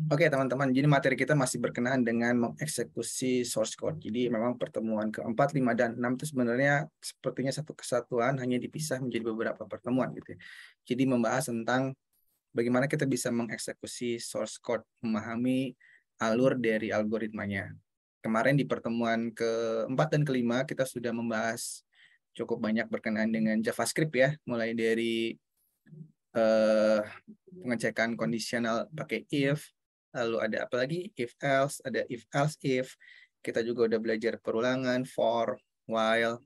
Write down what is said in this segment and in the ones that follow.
Oke, teman-teman, jadi materi kita masih berkenaan dengan mengeksekusi source code. Jadi memang pertemuan keempat, 5, dan 6 itu sebenarnya sepertinya satu kesatuan, hanya dipisah menjadi beberapa pertemuan gitu ya. Jadi membahas tentang bagaimana kita bisa mengeksekusi source code, memahami alur dari algoritmanya. Kemarin di pertemuan keempat dan kelima kita sudah membahas cukup banyak berkenaan dengan JavaScript ya, mulai dari pengecekan kondisional pakai if, lalu ada apa lagi? If else, ada if else if. Kita juga udah belajar perulangan, for, while.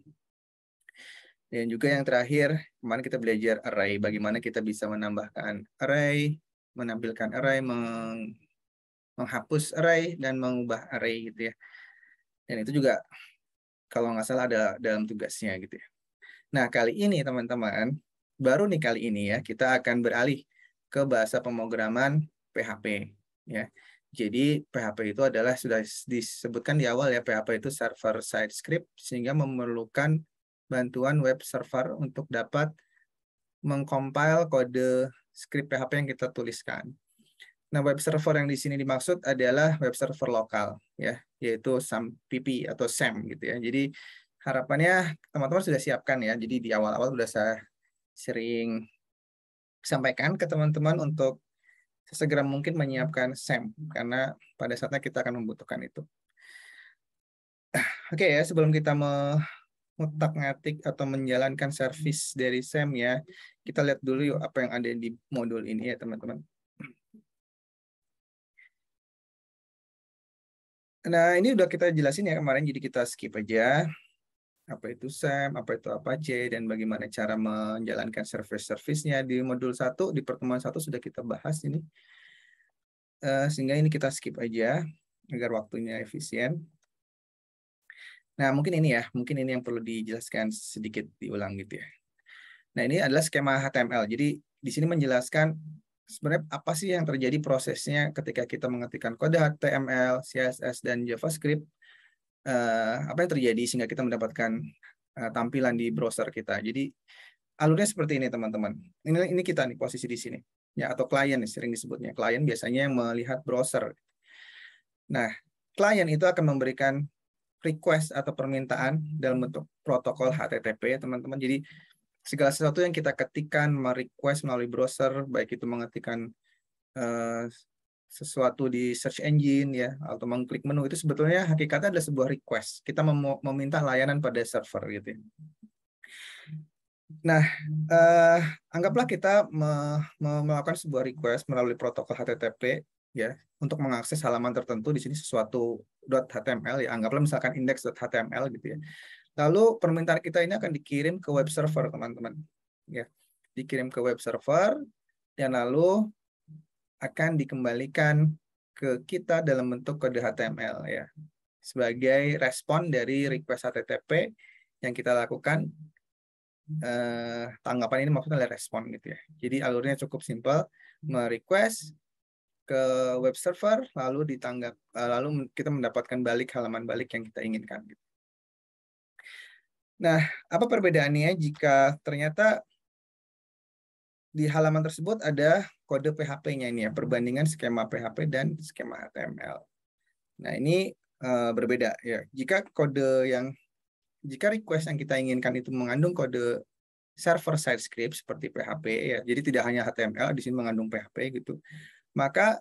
Dan juga yang terakhir, kemarin kita belajar array, bagaimana kita bisa menambahkan array, menampilkan array, menghapus array, dan mengubah array gitu ya. Dan itu juga kalau nggak salah ada dalam tugasnya gitu ya. Nah, kali ini teman-teman, baru nih kali ini ya, kita akan beralih ke bahasa pemrograman PHP ya. Jadi PHP itu adalah sudah disebutkan di awal ya, PHP itu server side script sehingga memerlukan bantuan web server untuk dapat mengcompile kode script PHP yang kita tuliskan. Nah, web server yang di sini dimaksud adalah web server lokal ya, yaitu SAMPP atau SAM gitu ya. Jadi harapannya teman-teman sudah siapkan ya. Jadi di awal-awal sudah saya sering sampaikan ke teman-teman untuk sesegera mungkin menyiapkan SAM karena pada saatnya kita akan membutuhkan itu. Oke ya, sebelum kita mengutak-ngatik atau menjalankan service dari SAM ya, kita lihat dulu yuk apa yang ada di modul ini ya teman-teman. Nah, ini udah kita jelasin ya kemarin, jadi kita skip aja. Apa itu SAM, apa itu Apache, dan bagaimana cara menjalankan service-service-nya. Di modul 1, di pertemuan 1 sudah kita bahas ini. Sehingga ini kita skip aja, agar waktunya efisien. Nah, mungkin ini yang perlu dijelaskan sedikit, diulang gitu ya. Nah, ini adalah skema HTML. Jadi, di sini menjelaskan sebenarnya apa sih yang terjadi prosesnya ketika kita mengetikkan kode HTML, CSS, dan JavaScript. Apa yang terjadi sehingga kita mendapatkan tampilan di browser kita. Jadi, alurnya seperti ini, teman-teman. Ini kita nih, posisi di sini. Ya, atau klien sering disebutnya. Klien biasanya yang melihat browser. Nah, klien itu akan memberikan request atau permintaan dalam bentuk protokol HTTP, teman-teman. Jadi segala sesuatu yang kita ketikkan, merequest melalui browser, baik itu mengetikkan sesuatu di search engine ya, atau mengklik menu, itu sebetulnya hakikatnya adalah sebuah request. Kita meminta layanan pada server gitu. Nah, anggaplah kita melakukan sebuah request melalui protokol HTTP ya untuk mengakses halaman tertentu, di sini sesuatu .html ya, anggaplah misalkan index.html gitu ya. Lalu permintaan kita ini akan dikirim ke web server, teman-teman. Ya, dikirim ke web server dan lalu akan dikembalikan ke kita dalam bentuk kode HTML ya. Sebagai respon dari request HTTP yang kita lakukan, tanggapan ini maksudnya adalah respon gitu ya. Jadi alurnya cukup simpel, merequest ke web server lalu ditanggap, lalu kita mendapatkan balik halaman balik yang kita inginkan gitu. Nah, apa perbedaannya jika ternyata di halaman tersebut ada kode PHP-nya ini ya, perbandingan skema PHP dan skema HTML. Nah, ini berbeda ya. Jika request yang kita inginkan itu mengandung kode server side script seperti PHP ya. Jadi tidak hanya HTML, di sini mengandung PHP gitu. Maka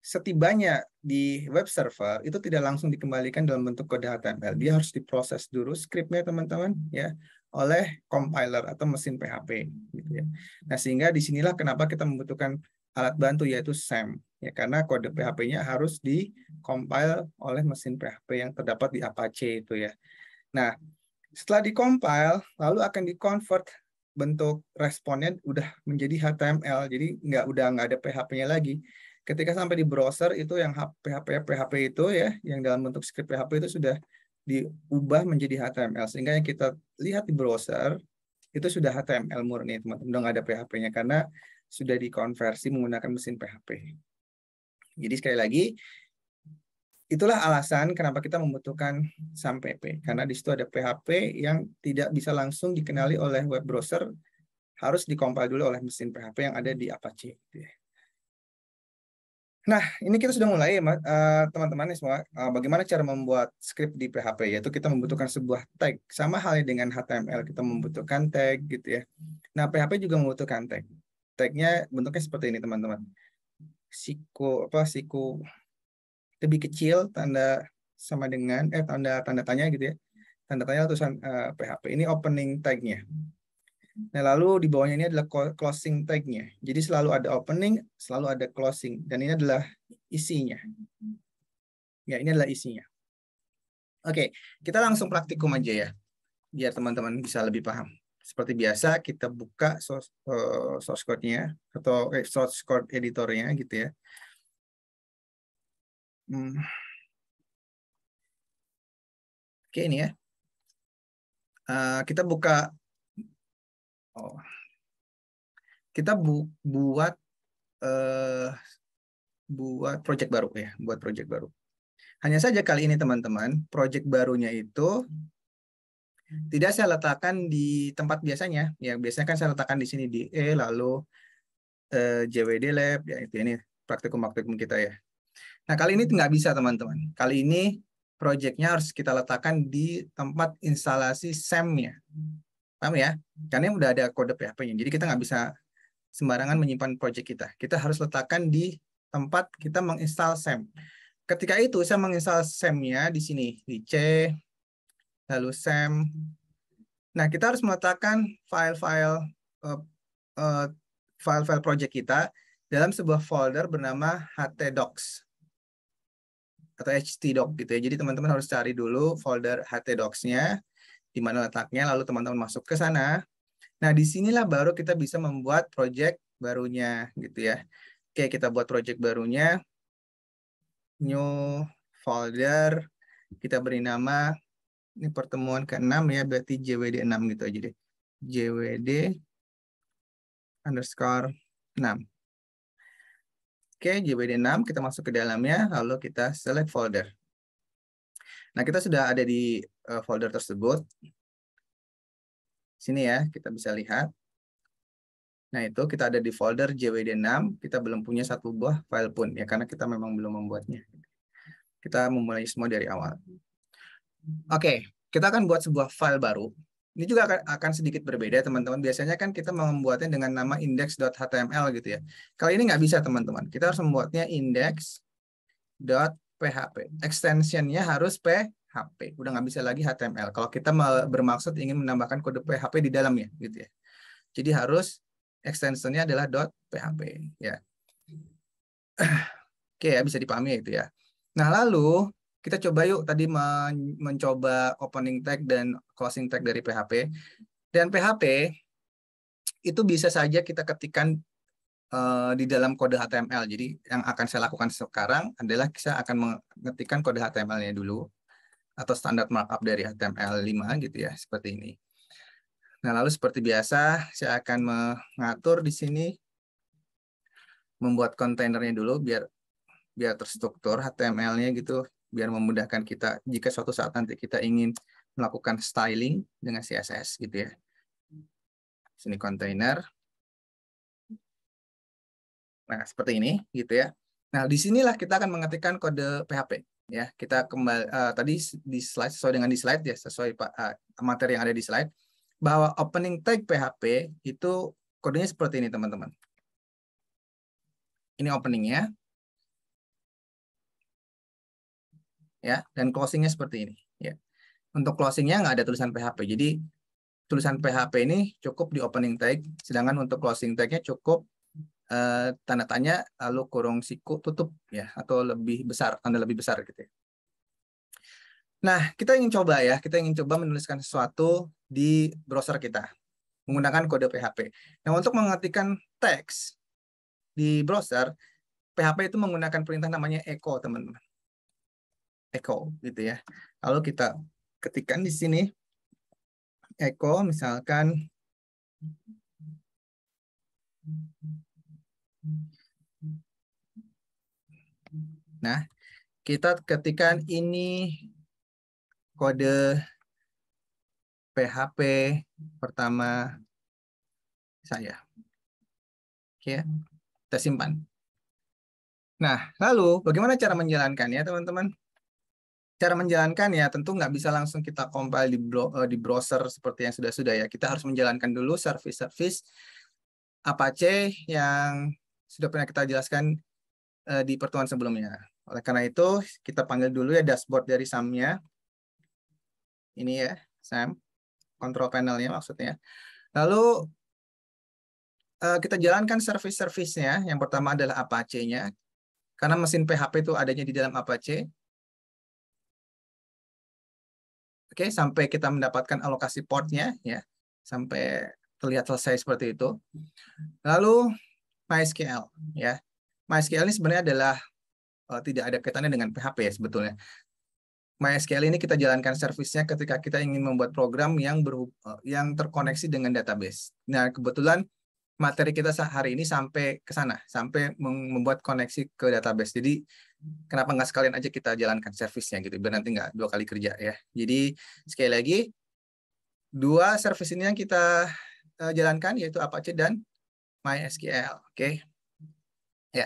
setibanya di web server itu tidak langsung dikembalikan dalam bentuk kode HTML. Dia harus diproses dulu scriptnya, teman-teman ya, oleh compiler atau mesin PHP gitu ya. Nah, sehingga disinilah kenapa kita membutuhkan alat bantu yaitu SAM ya, karena kode PHP-nya harus di-compile oleh mesin PHP yang terdapat di Apache itu ya. Nah, setelah di-compile lalu akan di-convert, bentuk responnya udah menjadi HTML. Jadi udah nggak ada PHP-nya lagi. Ketika sampai di browser itu yang PHP itu ya, yang dalam bentuk script PHP itu sudah diubah menjadi HTML, sehingga yang kita lihat di browser itu sudah HTML murni, teman-teman. Udah nggak ada PHP-nya karena sudah dikonversi menggunakan mesin PHP. Jadi sekali lagi, itulah alasan kenapa kita membutuhkan SAM PP. Karena di situ ada PHP yang tidak bisa langsung dikenali oleh web browser, harus dikompil dulu oleh mesin PHP yang ada di Apache. Gitu ya. Nah, ini kita sudah mulai ya, teman-teman semua. Bagaimana cara membuat script di PHP, yaitu kita membutuhkan sebuah tag. Sama halnya dengan HTML, kita membutuhkan tag gitu ya. Nah, PHP juga membutuhkan tag. Tagnya bentuknya seperti ini, teman-teman. Siku lebih kecil, tanda sama dengan tanda tanya gitu ya. Tanda tanya tulisan PHP. Ini opening tag-nya. Nah, lalu di bawahnya ini adalah closing tag-nya. Jadi selalu ada opening, selalu ada closing. Dan ini adalah isinya. Ya, ini adalah isinya. Oke, kita langsung praktikum aja ya, biar teman-teman bisa lebih paham. Seperti biasa, kita buka source code-nya atau source code editornya gitu ya. Oke, ini ya. Kita buka, buat project baru ya, buat project baru. Hanya saja kali ini teman-teman, project barunya itu tidak saya letakkan di tempat biasanya. Ya, biasanya kan saya letakkan di sini di lalu JWD Lab, ya itu ini praktikum-praktikum kita ya. Nah, kali ini nggak bisa teman-teman. Kali ini project-nya harus kita letakkan di tempat instalasi SAM-nya. Paham ya? Karena udah ada kode PHP-nya. Jadi kita nggak bisa sembarangan menyimpan project kita. Kita harus letakkan di tempat kita menginstal SAM. Ketika itu saya menginstal SAM-nya di sini, di C, lalu SAM. Nah, kita harus meletakkan file-file project kita dalam sebuah folder bernama htdocs atau htdoc gitu ya. Jadi teman-teman harus cari dulu folder htdocs-nya, di mana letaknya, lalu teman-teman masuk ke sana. Nah, disinilah baru kita bisa membuat project barunya gitu ya. Oke, kita buat project barunya. New folder. Kita beri nama, ini pertemuan ke-6 ya, berarti JWD 6 gitu aja deh. JWD _ 6. Oke, JWD 6, kita masuk ke dalamnya, lalu kita select folder. Nah, kita sudah ada di folder tersebut. Sini ya, kita bisa lihat. Nah, itu kita ada di folder JWD 6, kita belum punya satu buah file pun, ya karena kita memang belum membuatnya. Kita memulai semua dari awal. Oke, kita akan buat sebuah file baru. Ini juga akan sedikit berbeda, teman-teman. Biasanya kan kita membuatnya dengan nama index.html gitu ya. Kali ini nggak bisa, teman-teman. Kita harus membuatnya index.php. Extensionnya harus PHP. Udah nggak bisa lagi HTML. Kalau kita bermaksud ingin menambahkan kode PHP di dalamnya, gitu ya. Jadi harus extensionnya adalah .php. Ya. Oke ya, bisa dipahami ya itu ya. Nah, lalu kita coba yuk tadi mencoba opening tag dan closing tag dari PHP. Dan PHP itu bisa saja kita ketikkan di dalam kode HTML. Jadi yang akan saya lakukan sekarang adalah saya akan mengetikkan kode HTML-nya dulu atau standar markup dari HTML5 gitu ya, seperti ini. Nah, lalu seperti biasa saya akan mengatur di sini, membuat kontainernya dulu biar terstruktur HTML-nya gitu, biar memudahkan kita jika suatu saat nanti kita ingin melakukan styling dengan CSS gitu ya. Sini kontainer. Nah, seperti ini gitu ya. Nah, disinilah kita akan mengetikkan kode PHP ya. Kita kembali tadi di slide, sesuai dengan di slide ya, sesuai materi yang ada di slide, bahwa opening tag PHP itu kodenya seperti ini, teman-teman. Ini openingnya ya, dan closingnya seperti ini ya. Untuk closingnya nggak ada tulisan PHP, jadi tulisan PHP ini cukup di opening tag, sedangkan untuk closing tagnya cukup tanda tanya lalu kurung siku tutup ya, atau lebih besar, tanda lebih besar gitu ya. Nah, kita ingin coba menuliskan sesuatu di browser kita menggunakan kode PHP. Nah, untuk mengetikkan teks di browser, PHP itu menggunakan perintah namanya echo, teman-teman. Echo gitu ya. Lalu kita ketikkan di sini echo, misalkan nah, kita ketikkan ini kode PHP pertama saya. Oke, kita simpan. Nah, lalu bagaimana cara menjalankannya, teman-teman? Cara menjalankannya tentu nggak bisa langsung kita compile di browser seperti yang sudah-sudah ya. Kita harus menjalankan dulu service-service Apache yang sudah pernah kita jelaskan di pertemuan sebelumnya. Oleh karena itu, kita panggil dulu ya dashboard dari SAM-nya. Ini ya, SAM, control panel-nya maksudnya. Lalu kita jalankan service-service-nya. Yang pertama adalah Apache-nya. Karena mesin PHP itu adanya di dalam Apache. Oke, sampai kita mendapatkan alokasi portnya, ya, sampai terlihat selesai seperti itu. Lalu MySQL, ya, MySQL ini sebenarnya adalah tidak ada kaitannya dengan PHP ya sebetulnya. MySQL ini kita jalankan servisnya ketika kita ingin membuat program yang terkoneksi dengan database. Nah, kebetulan materi kita hari ini sampai ke sana, sampai membuat koneksi ke database. Jadi kenapa nggak sekalian aja kita jalankan servisnya gitu, biar nanti nggak 2 kali kerja ya. Jadi sekali lagi, 2 servis ini yang kita jalankan yaitu Apache dan MySQL. Oke. Ya.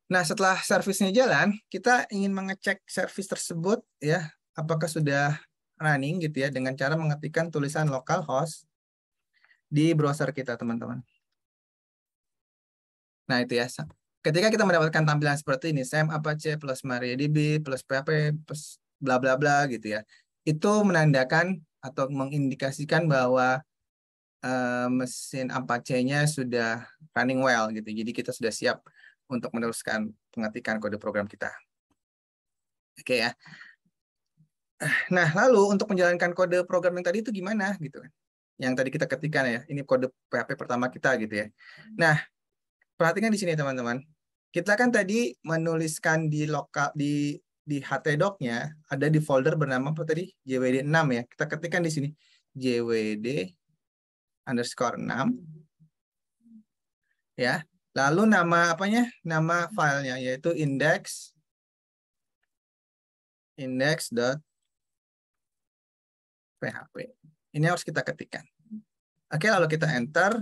Nah, setelah servisnya jalan, kita ingin mengecek servis tersebut ya, apakah sudah running gitu ya dengan cara mengetikkan tulisan localhost di browser kita, teman-teman. Nah, itu ya. Ketika kita mendapatkan tampilan seperti ini, SAM Apache plus MariaDB plus PHP plus bla bla bla gitu ya. Itu menandakan atau mengindikasikan bahwa mesin Apache-nya sudah running well gitu. Jadi kita sudah siap untuk meneruskan pengetikan kode program kita. Oke ya. Nah, lalu untuk menjalankan kode program yang tadi itu gimana gitu kan? Yang tadi kita ketikkan ya. Ini kode PHP pertama kita gitu ya. Nah, perhatikan di sini teman-teman. Kita kan tadi menuliskan di lokal di htdoc-nya ada di folder bernama apa tadi? JWD 6 ya. Kita ketikkan di sini JWD_6 ya. Lalu nama apanya? Nama filenya yaitu index.php. Ini harus kita ketikkan. Oke, lalu kita enter.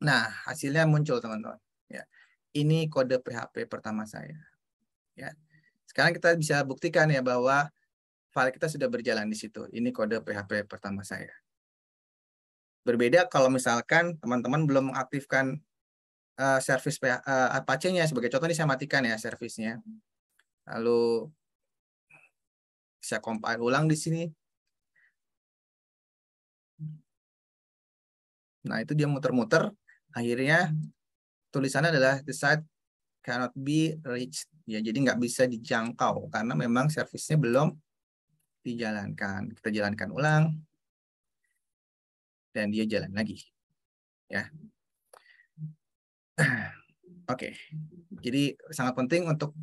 Nah, hasilnya muncul teman-teman. Ya, ini kode PHP pertama saya. Ya, sekarang kita bisa buktikan ya bahwa file kita sudah berjalan di situ. Ini kode PHP pertama saya. Berbeda kalau misalkan teman-teman belum mengaktifkan service Apache-nya. Sebagai contoh ini saya matikan ya servisnya. Lalu saya compile ulang di sini. Nah, itu dia muter-muter. Akhirnya tulisannya adalah the site cannot be reached. Ya, jadi nggak bisa dijangkau karena memang servisnya belum dijalankan. Kita jalankan ulang dan dia jalan lagi. Ya. Oke. Jadi sangat penting untuk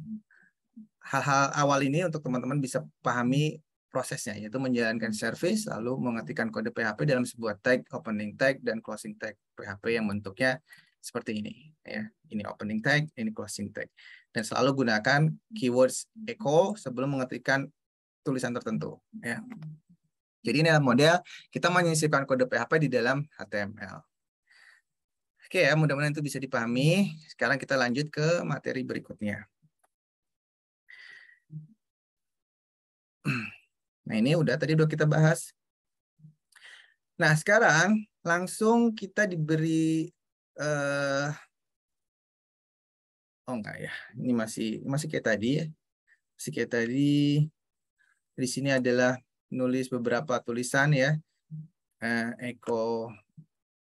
hal-hal awal ini untuk teman-teman bisa pahami prosesnya, yaitu menjalankan service, lalu mengetikkan kode PHP dalam sebuah tag, opening tag, dan closing tag PHP yang bentuknya seperti ini. Ya. Ini opening tag, ini closing tag. Dan selalu gunakan keywords echo sebelum mengetikkan tulisan tertentu. Ya. Jadi ini adalah model kita menyisipkan kode PHP di dalam HTML. Oke ya, mudah-mudahan itu bisa dipahami. Sekarang kita lanjut ke materi berikutnya. Nah, ini tadi udah kita bahas. Nah, sekarang langsung kita diberi oh enggak ya. Ini masih kayak tadi ya. Masih kayak tadi. Di sini adalah nulis beberapa tulisan ya. Echo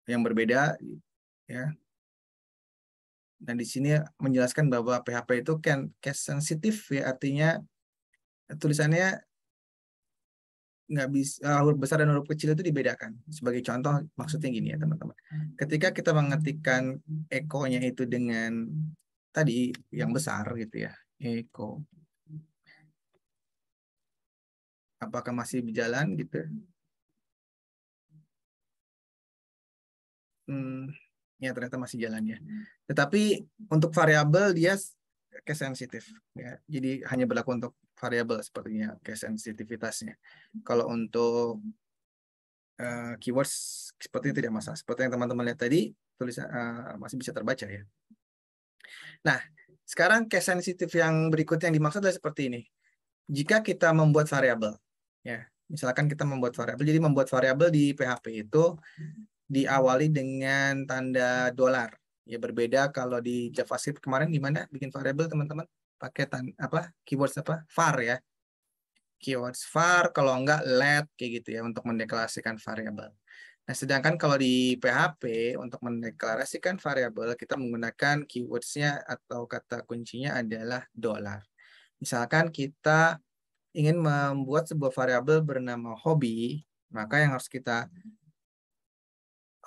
yang berbeda ya. Dan di sini menjelaskan bahwa PHP itu kan case sensitif ya, artinya tulisannya nggak bisa huruf besar dan huruf kecil itu dibedakan. Sebagai contoh maksudnya gini ya teman-teman. Ketika kita mengetikkan echo-nya itu dengan tadi yang besar gitu ya, echo. Apakah masih berjalan gitu? Ya ternyata masih jalan ya. Tetapi untuk variabel dia case sensitif ya. Jadi hanya berlaku untuk variabel sepertinya case sensitivitasnya. Kalau untuk keywords seperti tidak masalah. Seperti yang teman-teman lihat tadi, tulisan masih bisa terbaca ya. Nah, sekarang case sensitif yang berikutnya yang dimaksud adalah seperti ini. Jika kita membuat variabel, ya, misalkan kita membuat variabel, jadi membuat variabel di PHP itu diawali dengan tanda $. Ya berbeda kalau di JavaScript kemarin gimana bikin variabel teman-teman? Pakai keywords var ya. Keywords var, kalau enggak let kayak gitu ya untuk mendeklarasikan variabel. Nah, sedangkan kalau di PHP untuk mendeklarasikan variabel kita menggunakan keywords-nya atau kata kuncinya adalah $. Misalkan kita ingin membuat sebuah variabel bernama hobi, maka yang harus kita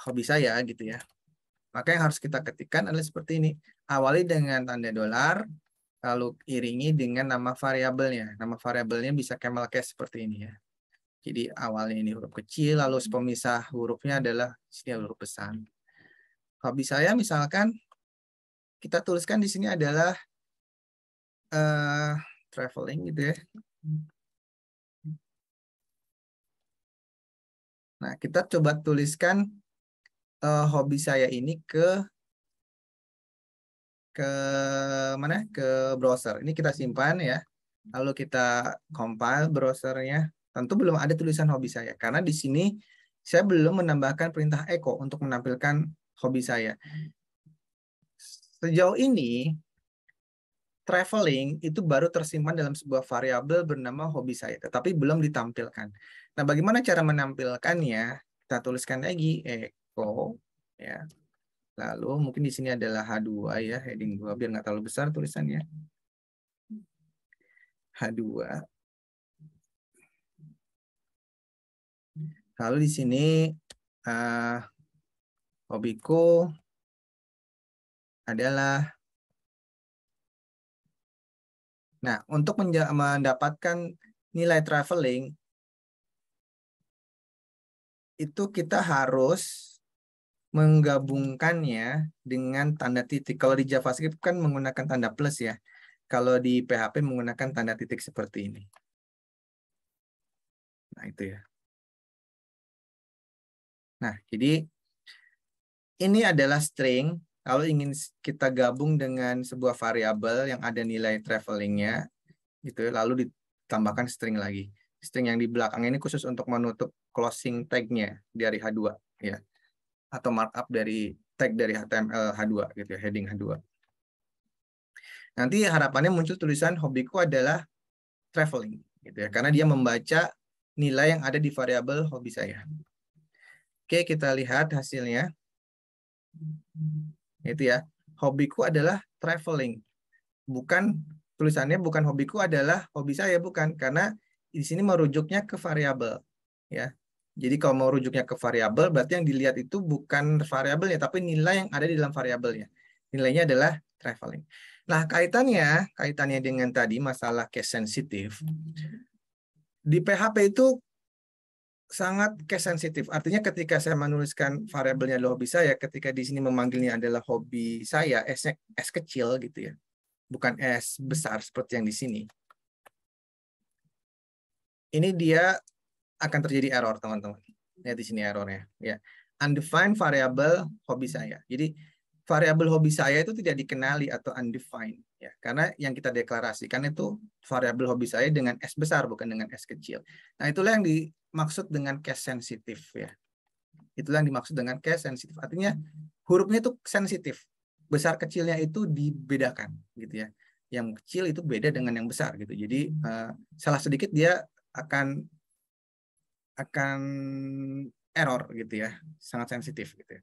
hobi saya gitu ya. Maka yang harus kita ketikkan adalah seperti ini. Awali dengan tanda $, lalu iringi dengan nama variabelnya. Nama variabelnya bisa camel case seperti ini ya. Jadi awalnya ini huruf kecil, lalu pemisah hurufnya adalah sini huruf besar. Hobi saya misalkan kita tuliskan di sini adalah traveling gitu ya. Nah, kita coba tuliskan hobi saya ini ke mana? Ke browser. Ini kita simpan ya. Lalu kita compile browsernya. Tentu belum ada tulisan hobi saya karena di sini saya belum menambahkan perintah echo untuk menampilkan hobi saya. Sejauh ini traveling itu baru tersimpan dalam sebuah variabel bernama hobi saya, tetapi belum ditampilkan. Nah, bagaimana cara menampilkannya? Kita tuliskan lagi echo ya. Lalu mungkin di sini adalah H2 ya, heading 2 biar nggak terlalu besar tulisannya. H2. Lalu di sini hobiku adalah, nah, untuk mendapatkan nilai traveling itu kita harus menggabungkannya dengan tanda titik. Kalau di JavaScript kan menggunakan tanda plus ya. Kalau di PHP menggunakan tanda titik seperti ini. Nah, itu ya. Nah, jadi ini adalah string. Kalau ingin kita gabung dengan sebuah variabel yang ada nilai travelingnya, gitu, lalu ditambahkan string lagi. String yang di belakang ini khusus untuk menutup closing tag-nya dari H2 ya, atau markup dari tag dari HTML H2 gitu ya, heading H2. Nanti harapannya muncul tulisan hobiku adalah traveling gitu ya, karena dia membaca nilai yang ada di variabel hobi saya. Oke, kita lihat hasilnya. Itu ya, hobiku adalah traveling. Bukan, tulisannya bukan hobiku adalah hobi saya, bukan, karena di sini merujuknya ke variabel ya. Jadi kalau mau rujuknya ke variabel berarti yang dilihat itu bukan variabelnya tapi nilai yang ada di dalam variabelnya. Nilainya adalah traveling. Nah, kaitannya dengan tadi masalah case sensitif. Di PHP itu sangat case sensitif. Artinya ketika saya menuliskan variabelnya adalah hobi saya, ketika di sini memanggilnya adalah hobi saya, S-nya S kecil gitu ya. Bukan S besar seperti yang di sini. Ini dia akan terjadi error, teman-teman. Lihat di sini errornya. Ya. Undefined variable hobi saya. Jadi variabel hobi saya itu tidak dikenali atau undefined. Ya. Karena yang kita deklarasikan itu variabel hobi saya dengan S besar, bukan dengan S kecil. Nah, itulah yang dimaksud dengan case sensitif. Ya. Itulah yang dimaksud dengan case sensitif. Artinya hurufnya itu sensitif. Besar kecilnya itu dibedakan. Gitu ya. Yang kecil itu beda dengan yang besar. Gitu. Jadi salah sedikit dia akan error gitu ya, sangat sensitif gitu ya.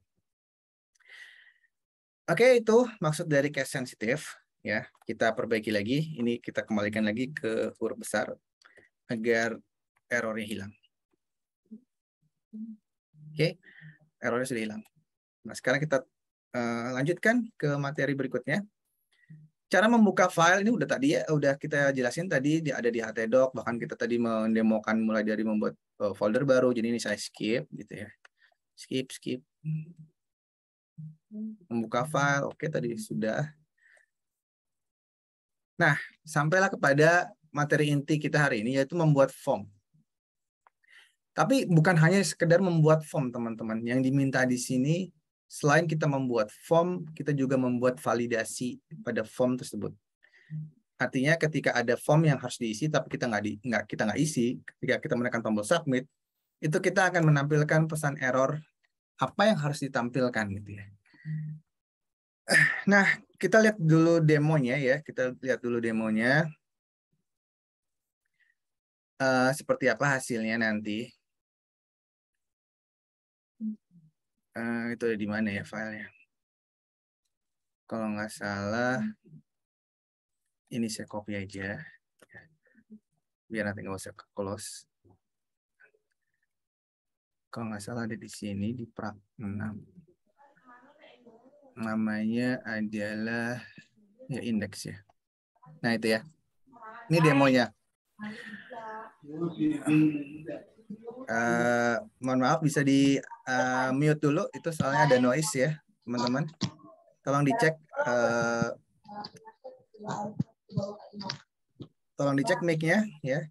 Oke, itu maksud dari case sensitif ya. Kita perbaiki lagi, ini kita kembalikan lagi ke huruf besar agar errornya hilang. Oke, errornya sudah hilang. Nah, sekarang kita lanjutkan ke materi berikutnya. Cara membuka file ini udah kita jelasin tadi, ada di htdoc, bahkan kita tadi mendemokan mulai dari membuat folder baru. Jadi ini saya skip gitu ya. Skip. Membuka file, oke tadi sudah. Nah, sampailah kepada materi inti kita hari ini, yaitu membuat form. Tapi bukan hanya sekedar membuat form, teman-teman. Yang diminta di sini, selain kita membuat form, kita juga membuat validasi pada form tersebut. Artinya ketika ada form yang harus diisi, tapi kita nggak isi, ketika kita menekan tombol submit, itu kita akan menampilkan pesan error apa yang harus ditampilkan gitu ya. Nah, kita lihat dulu demonya ya. Kita lihat dulu demonya. Seperti apa hasilnya nanti. Itu ada di mana ya filenya? Kalau nggak salah, ini saya copy aja. Biar nanti nggak usah close. Kalau nggak salah ada di sini, di prak 6. Namanya adalah ya indeks ya. Nah itu ya. Ini demonya. Mohon maaf bisa di mute dulu. Itu soalnya ada noise ya teman-teman. Tolong dicek. Tolong dicek mic-nya ya.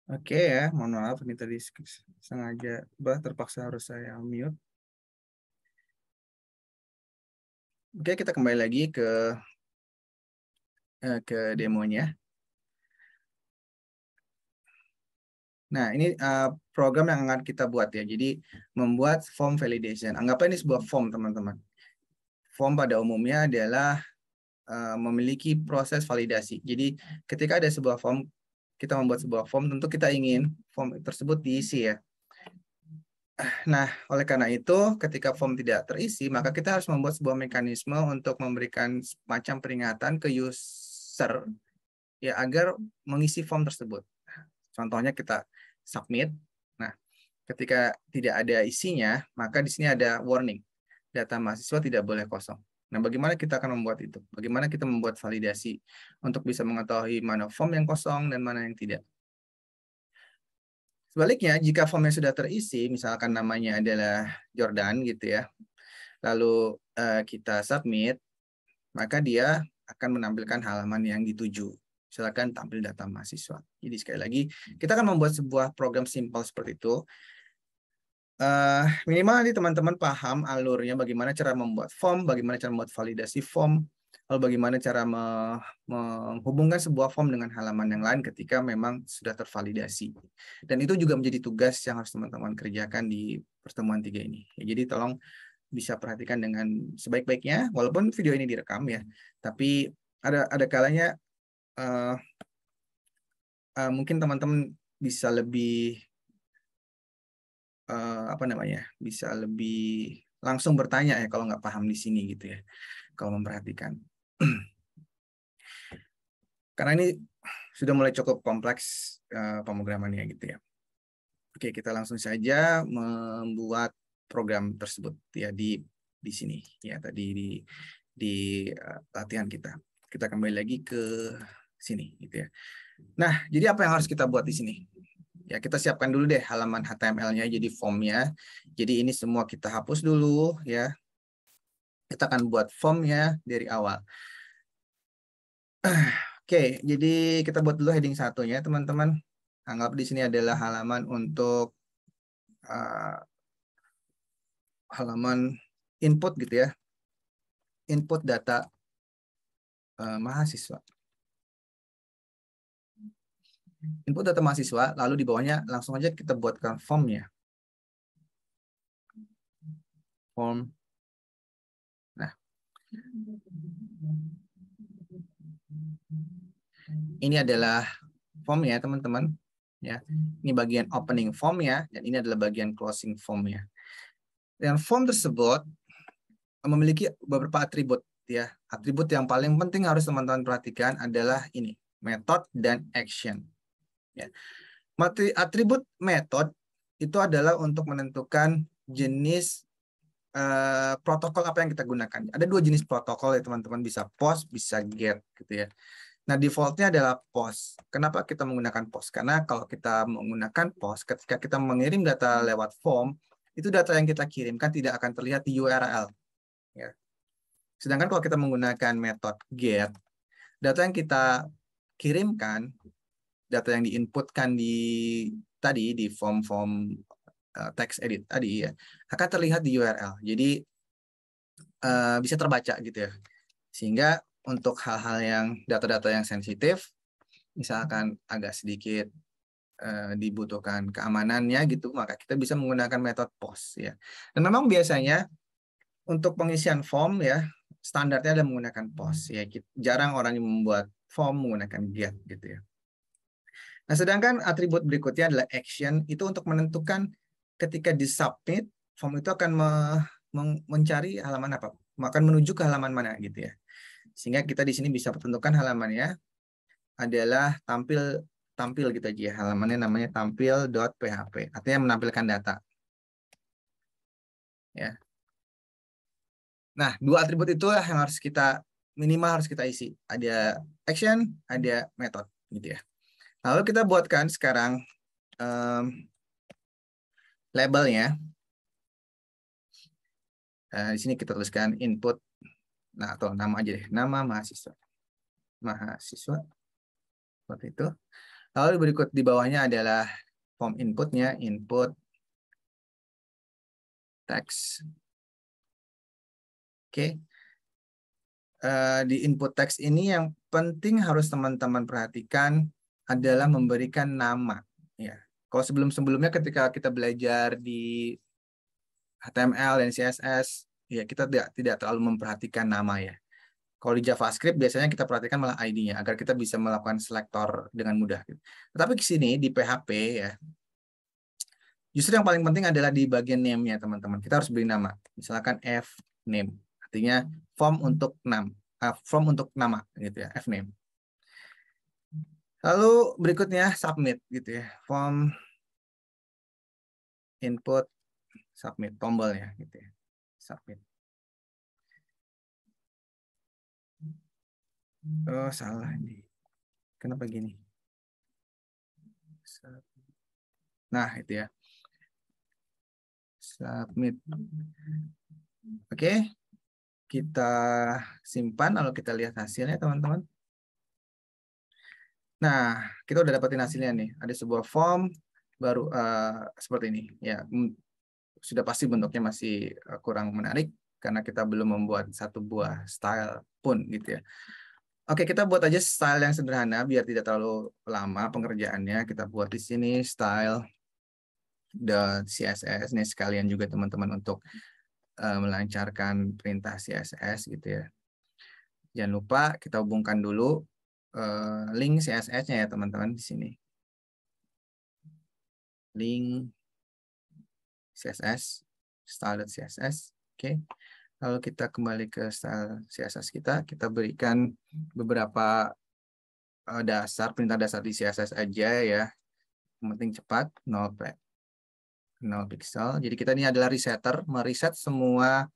Oke ya, mohon maaf ini tadi sengaja terpaksa harus saya mute. Oke, kita kembali lagi ke demonya. Nah, ini program yang akan kita buat ya. Jadi membuat form validation. Anggaplah ini sebuah form, teman-teman. Form pada umumnya adalah memiliki proses validasi. Jadi ketika ada sebuah form, kita membuat sebuah form, tentu kita ingin form tersebut diisi ya. Nah, oleh karena itu, ketika form tidak terisi, maka kita harus membuat sebuah mekanisme untuk memberikan semacam peringatan ke user ya agar mengisi form tersebut. Contohnya kita submit. Nah, ketika tidak ada isinya, maka di sini ada warning. Data mahasiswa tidak boleh kosong. Nah, bagaimana kita akan membuat itu? Bagaimana kita membuat validasi untuk bisa mengetahui mana form yang kosong dan mana yang tidak? Sebaliknya, jika formnya sudah terisi, misalkan namanya adalah Jordan gitu ya, lalu kita submit, maka dia akan menampilkan halaman yang dituju. Silakan tampil data mahasiswa. Jadi sekali lagi, kita akan membuat sebuah program simpel seperti itu. Minimal nanti teman-teman paham alurnya, bagaimana cara membuat form, bagaimana cara membuat validasi form, lalu bagaimana cara menghubungkan sebuah form dengan halaman yang lain ketika memang sudah tervalidasi. Dan itu juga menjadi tugas yang harus teman-teman kerjakan di pertemuan 3 ini. Jadi tolong bisa perhatikan dengan sebaik-baiknya, walaupun video ini direkam ya, tapi ada kalanya mungkin teman-teman bisa lebih bisa lebih langsung bertanya ya kalau nggak paham di sini gitu ya, kalau memperhatikan. Karena ini sudah mulai cukup kompleks pemrogramannya gitu ya. Oke, kita langsung saja membuat program tersebut ya di sini ya tadi di latihan kita. Kita kembali lagi ke sini gitu ya. Nah, jadi apa yang harus kita buat di sini? Ya, kita siapkan dulu deh halaman HTML-nya jadi formnya. Jadi ini semua kita hapus dulu ya. Kita akan buat formnya dari awal. Oke, jadi kita buat dulu heading satunya, teman-teman. Anggap di sini adalah halaman untuk halaman input gitu ya. Input data mahasiswa. Input data mahasiswa, lalu di bawahnya langsung aja kita buatkan formnya. Form. Nah. Ini adalah form ya teman-teman. Ya, ini bagian opening form ya, dan ini adalah bagian closing form ya. Dan form tersebut memiliki beberapa atribut ya. Atribut yang paling penting harus teman-teman perhatikan adalah ini, method dan action. Ya. Atribut method itu adalah untuk menentukan jenis protokol apa yang kita gunakan. Ada dua jenis protokol ya teman-teman, bisa POST, bisa GET gitu ya. Nah, defaultnya adalah POST. Kenapa kita menggunakan POST? Karena kalau kita menggunakan POST, ketika kita mengirim data lewat form, itu data yang kita kirimkan tidak akan terlihat di URL. Ya. Sedangkan kalau kita menggunakan metode GET, data yang kita kirimkan, data yang diinputkan di form text edit tadi ya, akan terlihat di URL. Jadi bisa terbaca gitu ya. Sehingga untuk hal-hal yang data-data yang sensitif, misalkan agak sedikit dibutuhkan keamanannya gitu, maka kita bisa menggunakan metode POST ya. Dan memang biasanya untuk pengisian form ya standarnya adalah menggunakan POST ya. Jarang orang yang membuat form menggunakan GET gitu ya. Nah, sedangkan atribut berikutnya adalah action, itu untuk menentukan ketika disubmit form itu akan mencari halaman apa, akan menuju ke halaman mana gitu ya. Sehingga kita di sini bisa tentukan halamannya adalah tampil gitu aja ya. Halamannya namanya tampil.php, artinya menampilkan data. Ya. Nah, dua atribut itu yang harus kita minimal harus kita isi. Ada action, ada method gitu ya. Lalu kita buatkan sekarang labelnya. Di sini kita tuliskan input, nah atau nama aja deh, nama mahasiswa, seperti itu. Lalu berikut di bawahnya adalah form inputnya, input text. Oke. Di input text ini yang penting harus teman-teman perhatikan adalah memberikan nama. Ya. Kalau sebelum-sebelumnya ketika kita belajar di HTML dan CSS, ya kita tidak terlalu memperhatikan nama ya. Kalau di JavaScript biasanya kita perhatikan malah ID-nya agar kita bisa melakukan selektor dengan mudah. Tetapi di sini di PHP ya, justru yang paling penting adalah di bagian name-nya teman-teman. Kita harus beri nama. Misalkan F name, artinya form untuk nama gitu ya, F name. Lalu berikutnya submit gitu ya, form input submit, tombolnya gitu ya, submit. Oh salah ini, kenapa gini? Nah itu ya, submit. Oke, kita simpan lalu kita lihat hasilnya teman-teman. Nah, kita udah dapetin hasilnya nih. Ada sebuah form baru seperti ini. Ya, sudah pasti bentuknya masih kurang menarik karena kita belum membuat satu buah style pun gitu ya. Oke, kita buat aja style yang sederhana biar tidak terlalu lama pengerjaannya. Kita buat di sini style .css nih sekalian juga teman-teman untuk melancarkan perintah CSS gitu ya. Jangan lupa kita hubungkan dulu link CSS-nya ya teman-teman di sini. Link CSS, style.css. Oke. Lalu kita kembali ke style CSS kita berikan beberapa perintah dasar di CSS aja ya. Yang penting cepat, 0 pixel. Jadi kita ini adalah resetter, mereset semua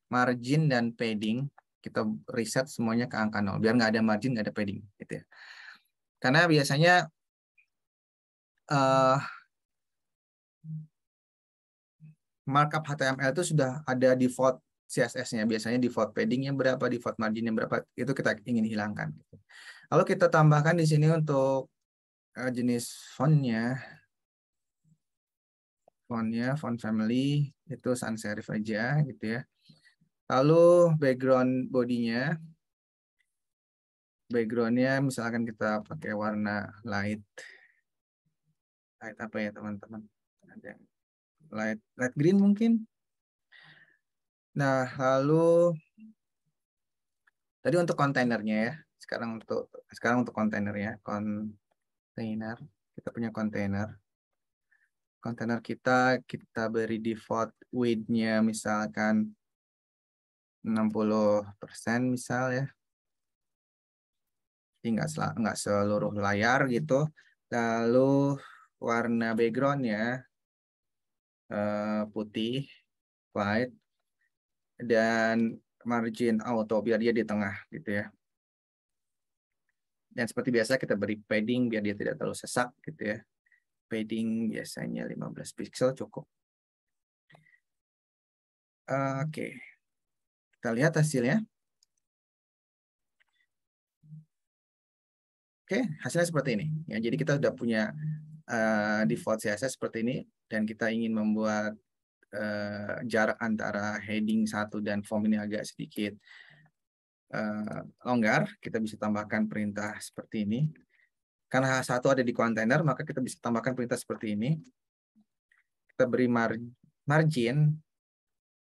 margin dan padding. Kita reset semuanya ke angka 0, biar nggak ada margin, nggak ada padding. Gitu ya. Karena biasanya markup HTML itu sudah ada default CSS-nya. Biasanya default padding-nya berapa, default margin-nya berapa, itu kita ingin hilangkan. Lalu kita tambahkan di sini untuk jenis font-nya. Font family, itu sans serif aja gitu ya. Lalu background body-nya. Background-nya misalkan kita pakai warna light. Light apa ya teman-teman? Ada light green mungkin. Nah, lalu tadi untuk kontainernya ya. Sekarang untuk kontainer ya, kontainer. Kita punya kontainer. Kontainer kita beri default width-nya misalkan 60% misal ya. Jadi nggak seluruh layar gitu. Lalu warna background-nya putih, white, dan margin auto biar dia di tengah gitu ya. Dan seperti biasa kita beri padding biar dia tidak terlalu sesak gitu ya. Padding biasanya 15 pixel cukup. Oke. Kita lihat hasilnya. Oke, hasilnya seperti ini. Ya, jadi kita sudah punya default CSS seperti ini dan kita ingin membuat jarak antara heading 1 dan form ini agak sedikit longgar. Kita bisa tambahkan perintah seperti ini. Karena H1 ada di kontainer, maka kita bisa tambahkan perintah seperti ini. Kita beri margin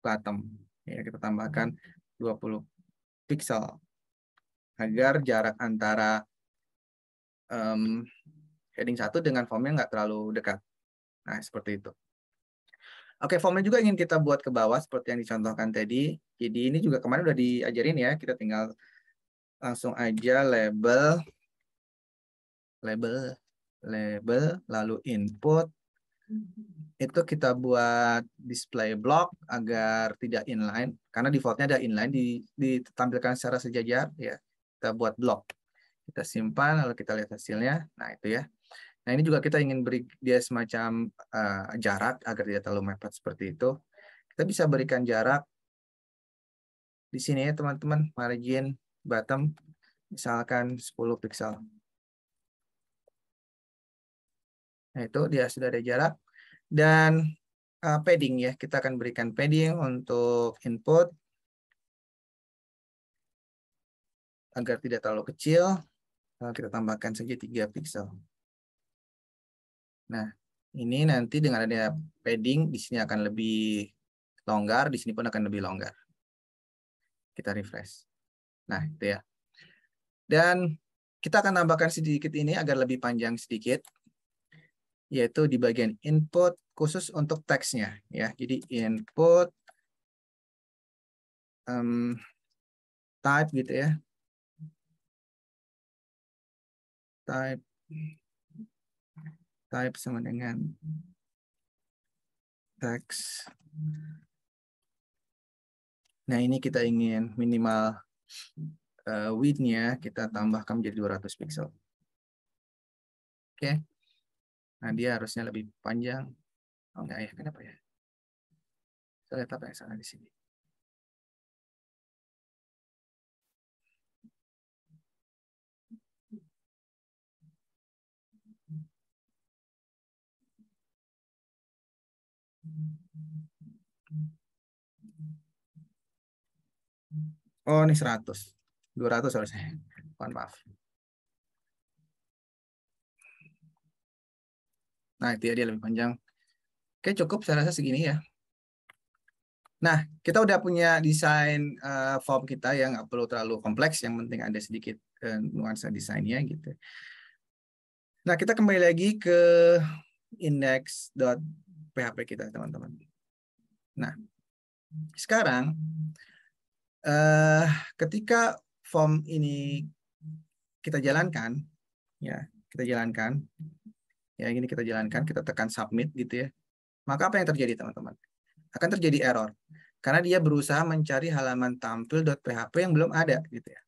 bottom. Ya, kita tambahkan 20 pixel agar jarak antara heading 1 dengan formnya nggak terlalu dekat. Nah, seperti itu. Oke, formnya juga ingin kita buat ke bawah seperti yang dicontohkan tadi. Jadi ini juga kemarin udah diajarin ya. Kita tinggal langsung aja label, lalu input. Itu kita buat display block agar tidak inline. Karena defaultnya ada inline, ditampilkan secara sejajar. Ya, kita buat block. Kita simpan, lalu kita lihat hasilnya. Nah, itu ya. Nah, ini juga kita ingin beri dia semacam jarak agar tidak terlalu mepet seperti itu. Kita bisa berikan jarak di sini ya, teman-teman. Margin bottom, misalkan 10 pixel. Nah, itu dia sudah ada jarak. Dan padding ya, kita akan berikan padding untuk input agar tidak terlalu kecil. Kita tambahkan saja 3 pixel. Nah, ini nanti dengan adanya padding di sini akan lebih longgar, di sini pun akan lebih longgar. Kita refresh. Nah, itu ya. Dan kita akan tambahkan sedikit ini agar lebih panjang sedikit, yaitu di bagian input khusus untuk teksnya. Ya, jadi input type gitu ya. Type sama dengan teks. Nah, ini kita ingin minimal width-nya kita tambahkan menjadi 200 pixel. Oke. Nah, dia harusnya lebih panjang. Oh, enggak ya, kenapa ya? Saya lihat apa yang salah di sini. Oh, ini 100. 200 harusnya. Mohon maaf. Nah, itu ya, dia lebih panjang. Oke, cukup saya rasa segini ya. Nah, kita udah punya desain form kita yang nggak perlu terlalu kompleks, yang penting ada sedikit nuansa desainnya gitu. Nah, kita kembali lagi ke index.php kita, teman-teman. Nah, sekarang ketika form ini kita jalankan, ya ini kita jalankan, kita tekan submit gitu ya. Maka apa yang terjadi, teman-teman? Akan terjadi error karena dia berusaha mencari halaman tampil.php yang belum ada gitu ya.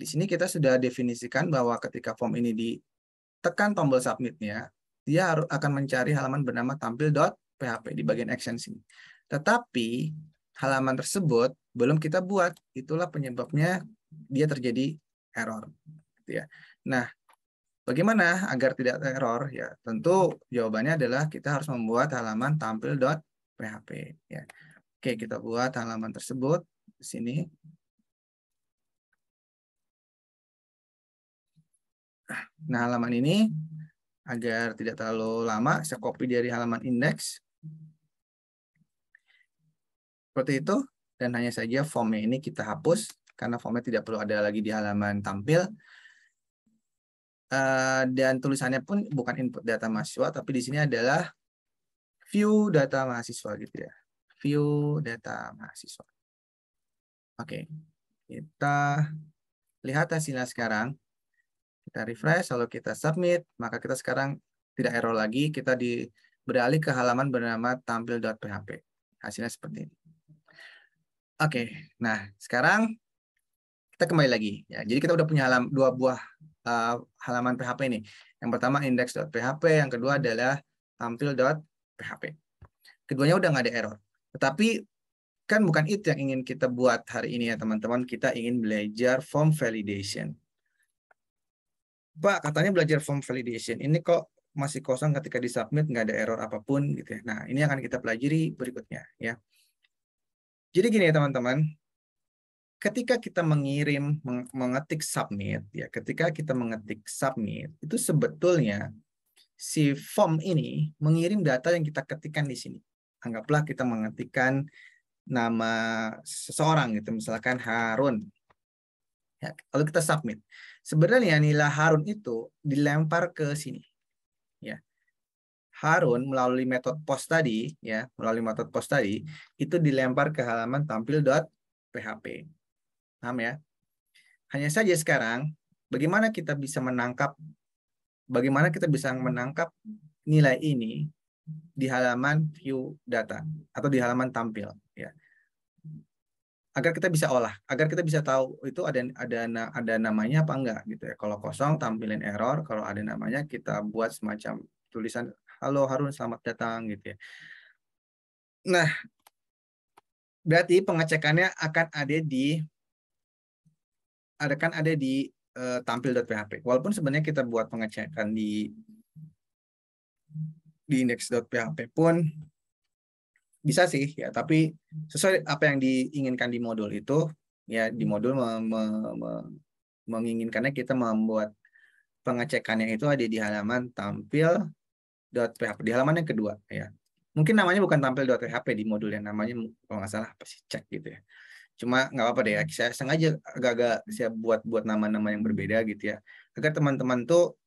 Di sini kita sudah definisikan bahwa ketika form ini ditekan tombol submit-nya, dia akan mencari halaman bernama tampil.php di bagian action sini. Tetapi halaman tersebut belum kita buat, itulah penyebabnya dia terjadi error gitu ya. Nah, bagaimana agar tidak error? Ya, tentu jawabannya adalah kita harus membuat halaman tampil.php ya. Oke, kita buat halaman tersebut di sini. Nah, halaman ini agar tidak terlalu lama, saya copy dari halaman index. Seperti itu, dan hanya saja formnya ini kita hapus karena formnya tidak perlu ada lagi di halaman tampil. Dan tulisannya pun bukan input data mahasiswa, tapi di sini adalah view data mahasiswa gitu ya. View data mahasiswa. Oke, kita lihat hasilnya sekarang. Kita refresh, lalu kita submit, maka kita sekarang tidak error lagi, kita beralih ke halaman bernama tampil.php. Hasilnya seperti ini. Oke, nah sekarang kita kembali lagi. Ya, jadi kita udah punya dua buah halaman PHP ini. Yang pertama index.php, yang kedua adalah tampil.php. Keduanya udah nggak ada error. Tetapi kan bukan itu yang ingin kita buat hari ini ya teman-teman. Kita ingin belajar form validation. Pak, katanya belajar form validation. Ini kok masih kosong ketika disubmit, nggak ada error apapun gitu ya. Nah, ini akan kita pelajari berikutnya ya. Jadi gini ya teman-teman, ketika kita mengetik submit ya, ketika kita mengetik submit itu sebetulnya si form ini mengirim data yang kita ketikkan di sini. Anggaplah kita mengetikkan nama seseorang gitu, misalkan Harun. Ya, lalu kita submit. Sebenarnya nilai Harun itu dilempar ke sini. Ya. Harun melalui metode post tadi, ya, melalui metode post tadi, itu dilempar ke halaman tampil.php. Paham ya? Hanya saja sekarang, bagaimana kita bisa menangkap nilai ini di halaman view data atau di halaman tampil, ya. Agar kita bisa olah, agar kita bisa tahu itu ada namanya apa enggak gitu ya. Kalau kosong tampilin error, kalau ada namanya kita buat semacam tulisan halo Harun selamat datang gitu ya. Nah, berarti pengecekannya akan ada di tampil.php. Walaupun sebenarnya kita buat pengecekan di index.php pun bisa sih ya, tapi sesuai apa yang diinginkan di modul itu ya, di modul menginginkannya kita membuat pengecekannya itu ada di halaman tampil.php, di halaman yang kedua ya. Mungkin namanya bukan tampil.php di modul yang namanya kalau nggak salah apa sih cek gitu ya. Cuma nggak apa-apa deh ya, saya sengaja agak-agak saya buat nama-nama yang berbeda gitu ya, agar teman-teman tuh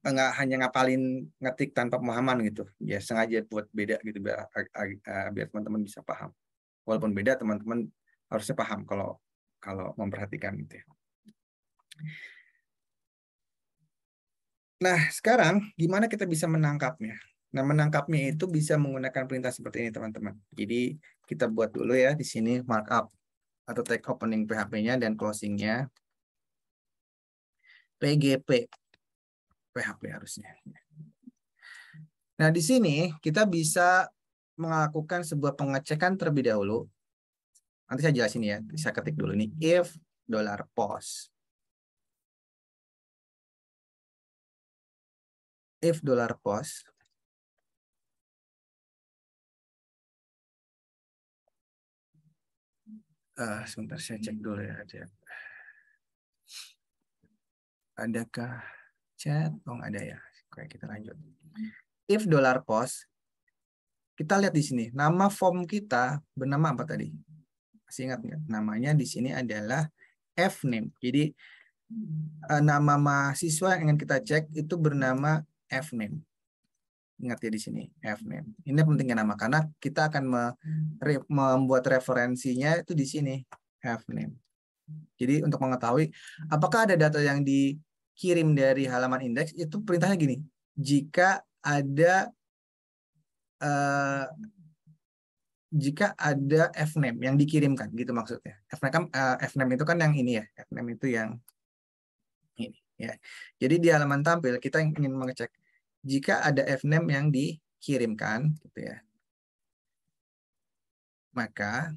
nggak hanya ngapalin ngetik tanpa pemahaman gitu ya, sengaja buat beda gitu biar teman-teman bisa paham. Walaupun beda, teman-teman harusnya paham kalau memperhatikan gitu ya. Nah, sekarang gimana kita bisa menangkapnya? Nah, menangkapnya itu bisa menggunakan perintah seperti ini, teman-teman. Jadi, kita buat dulu ya di sini markup atau tag opening PHP-nya dan closing-nya PGP PHP harusnya. Nah, di sini kita bisa melakukan sebuah pengecekan terlebih dahulu. Nanti saya jelasin ya, saya ketik dulu nih, if $post. If $post. Sebentar saya cek dulu ya. Adakah chat? Oh, nggak ada ya. Oke, kita lanjut. If $post, kita lihat di sini. Nama form kita bernama apa tadi? Masih ingat nggak? Namanya di sini adalah fname. Jadi nama mahasiswa yang ingin kita cek itu bernama fname. Ingat ya di sini fname. Ini pentingnya nama karena kita akan membuat referensinya itu di sini fname. Jadi untuk mengetahui apakah ada data yang dikirim dari halaman indeks, itu perintahnya gini. Jika ada fname yang dikirimkan gitu maksudnya. Fname itu kan yang ini ya. Fname itu yang ini ya. Jadi di halaman tampil kita ingin mengecek jika ada fname yang dikirimkan gitu ya. Maka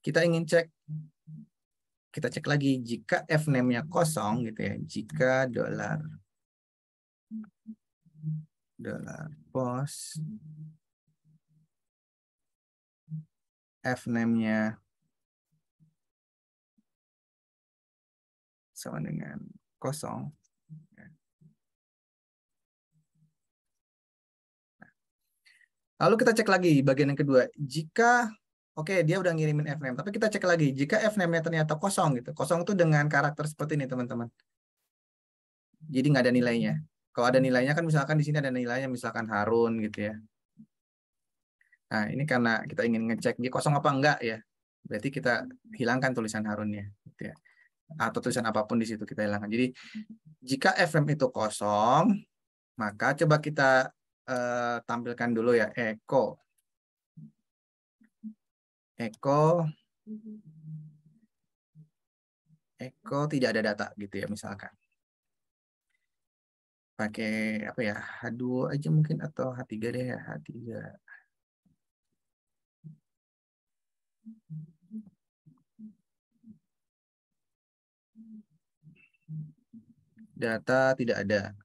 kita ingin kita cek lagi jika fname-nya kosong gitu ya. Jika $post fname-nya sama dengan kosong. Lalu kita cek lagi bagian yang kedua. Jika Oke, dia udah ngirimin fname. Tapi kita cek lagi. Jika fname-nya ternyata kosong gitu. Kosong itu dengan karakter seperti ini, teman-teman. Jadi nggak ada nilainya. Kalau ada nilainya kan misalkan di sini ada nilainya, misalkan Harun gitu ya. Nah, ini karena kita ingin ngecek dia kosong apa enggak ya. Berarti kita hilangkan tulisan Harunnya gitu ya. Atau tulisan apapun di situ kita hilangkan. Jadi jika fname itu kosong, maka coba kita tampilkan dulu ya echo tidak ada data gitu ya misalkan. Pakai apa ya? H2 aja mungkin atau H3 deh ya, H3. Data tidak ada.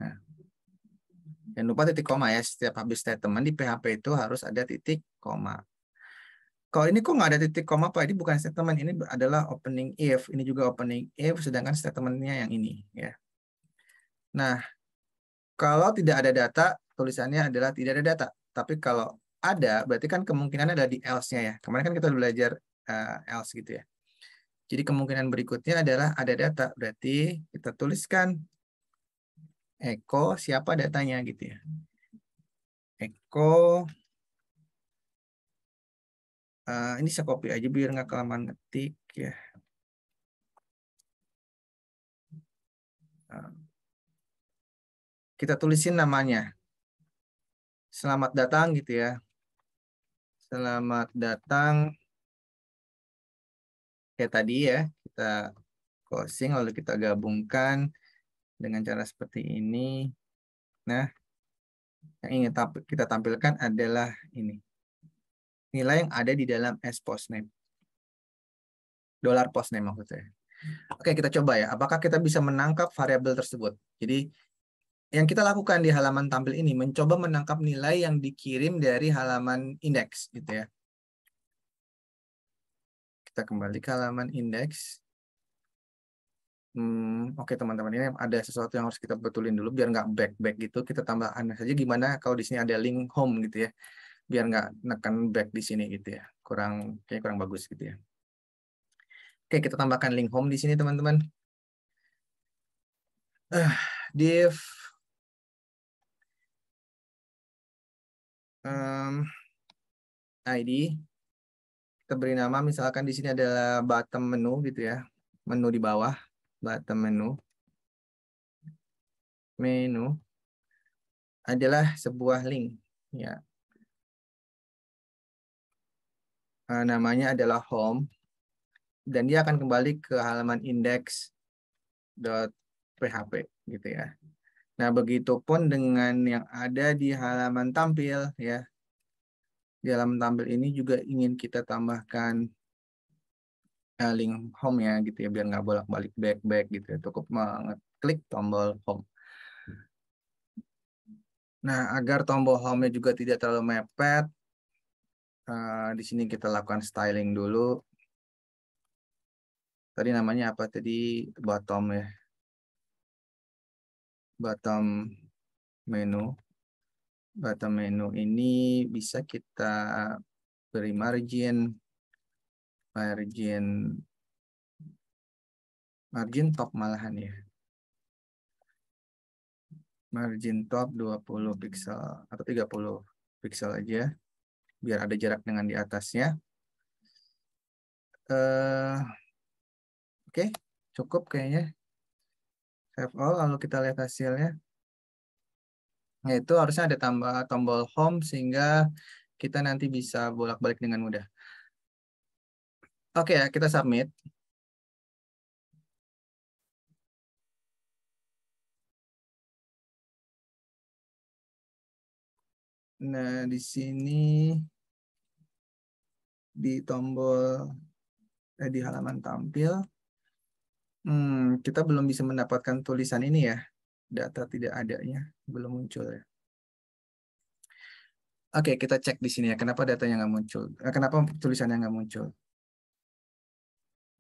Nah, jangan lupa titik koma ya. Setiap habis statement di PHP itu harus ada titik koma. Kalau ini kok nggak ada titik koma, Pak? Ini bukan statement. Ini adalah opening if. Ini juga opening if, sedangkan statementnya yang ini. Ya. Nah, kalau tidak ada data, tulisannya adalah tidak ada data. Tapi kalau ada, berarti kan kemungkinan ada di else-nya ya. Kemarin kan kita belajar else gitu ya. Jadi kemungkinan berikutnya adalah ada data. Berarti kita tuliskan echo siapa datanya gitu ya. Echo ini saya copy aja biar nggak kelamaan ngetik ya. Kita tulisin namanya. Selamat datang gitu ya. Selamat datang kayak tadi ya. Kita closing lalu kita gabungkan dengan cara seperti ini. Nah, yang ingin kita tampilkan adalah ini. Nilai yang ada di dalam postname. $postname maksudnya. Oke, kita coba ya. Apakah kita bisa menangkap variabel tersebut? Jadi, yang kita lakukan di halaman tampil ini mencoba menangkap nilai yang dikirim dari halaman indeks gitu ya. Kita kembali ke halaman indeks. Oke teman-teman, ini ada sesuatu yang harus kita betulin dulu biar nggak back gitu. Kita tambah aneh saja gimana kalau di sini ada link home gitu ya, biar nggak nekan back di sini gitu ya. Kayak kurang bagus gitu ya. Oke, kita tambahkan link home di sini teman-teman. Div ID. Kita beri nama misalkan di sini adalah bottom menu gitu ya. Menu di bawah, bottom menu adalah sebuah link ya. Namanya adalah home dan dia akan kembali ke halaman index.php gitu ya. Nah, begitupun dengan yang ada di halaman tampil ya. Di halaman tampil ini juga ingin kita tambahkan link home ya gitu ya biar nggak bolak-balik back gitu ya. Cukup mengeklik tombol home. Nah, agar tombol home-nya juga tidak terlalu mepet, di sini kita lakukan styling dulu. Tadi namanya apa tadi? Bottom ya. Bottom menu. Bottom menu ini bisa kita beri margin top malahan ya. Margin top 20 pixel atau 30 pixel aja biar ada jarak dengan di atasnya. Oke, cukup kayaknya. Save all lalu kita lihat hasilnya. Nah, itu harusnya ada tambah tombol home sehingga kita nanti bisa bolak-balik dengan mudah. Oke ya, kita submit. Nah, di sini di tombol di halaman tampil, kita belum bisa mendapatkan tulisan ini ya. Data tidak adanya, belum muncul ya. Oke, kita cek di sini ya. Kenapa datanya nggak muncul? Kenapa tulisannya nggak muncul?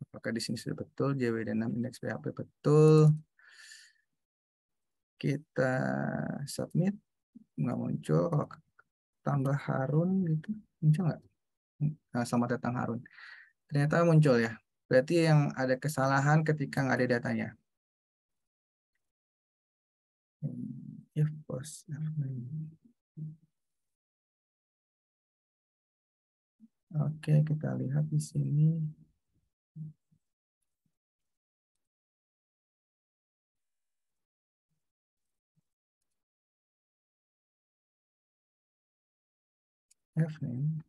Apakah di sini sudah betul? JWD6 indeks PHP betul. Kita submit, nggak muncul. tambah Harun gitu, muncul nggak? Nah, selamat datang Harun. Ternyata muncul ya. Berarti yang ada kesalahan ketika nggak ada datanya. If post Oke, kita lihat di sini. F name.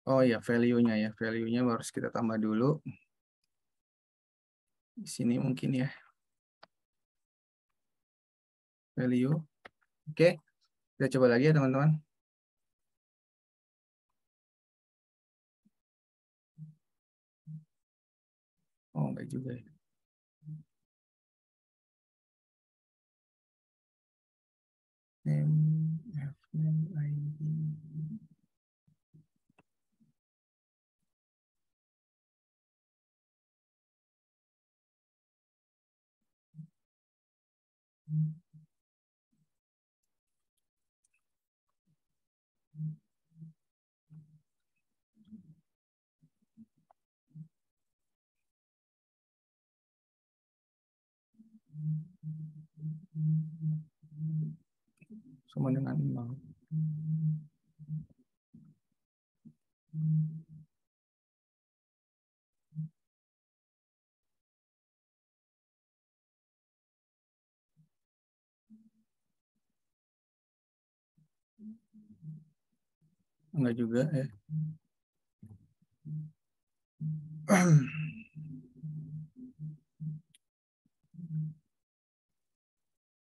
Oh ya, value-nya ya. Value-nya harus kita tambah dulu. Di sini mungkin ya. Value. Oke, kita coba lagi ya teman-teman. Oh, enggak juga ya. Name, F name, ID. Sama dengan 0. Enggak juga ya.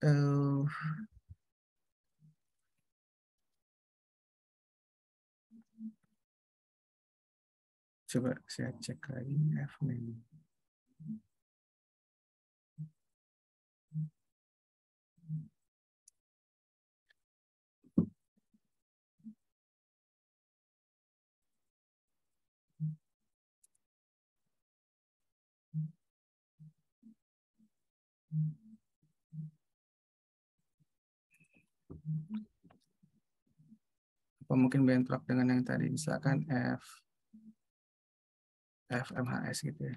Eh, coba saya cek lagi F name. Apa mungkin bentrok dengan yang tadi, misalkan FMHS gitu ya.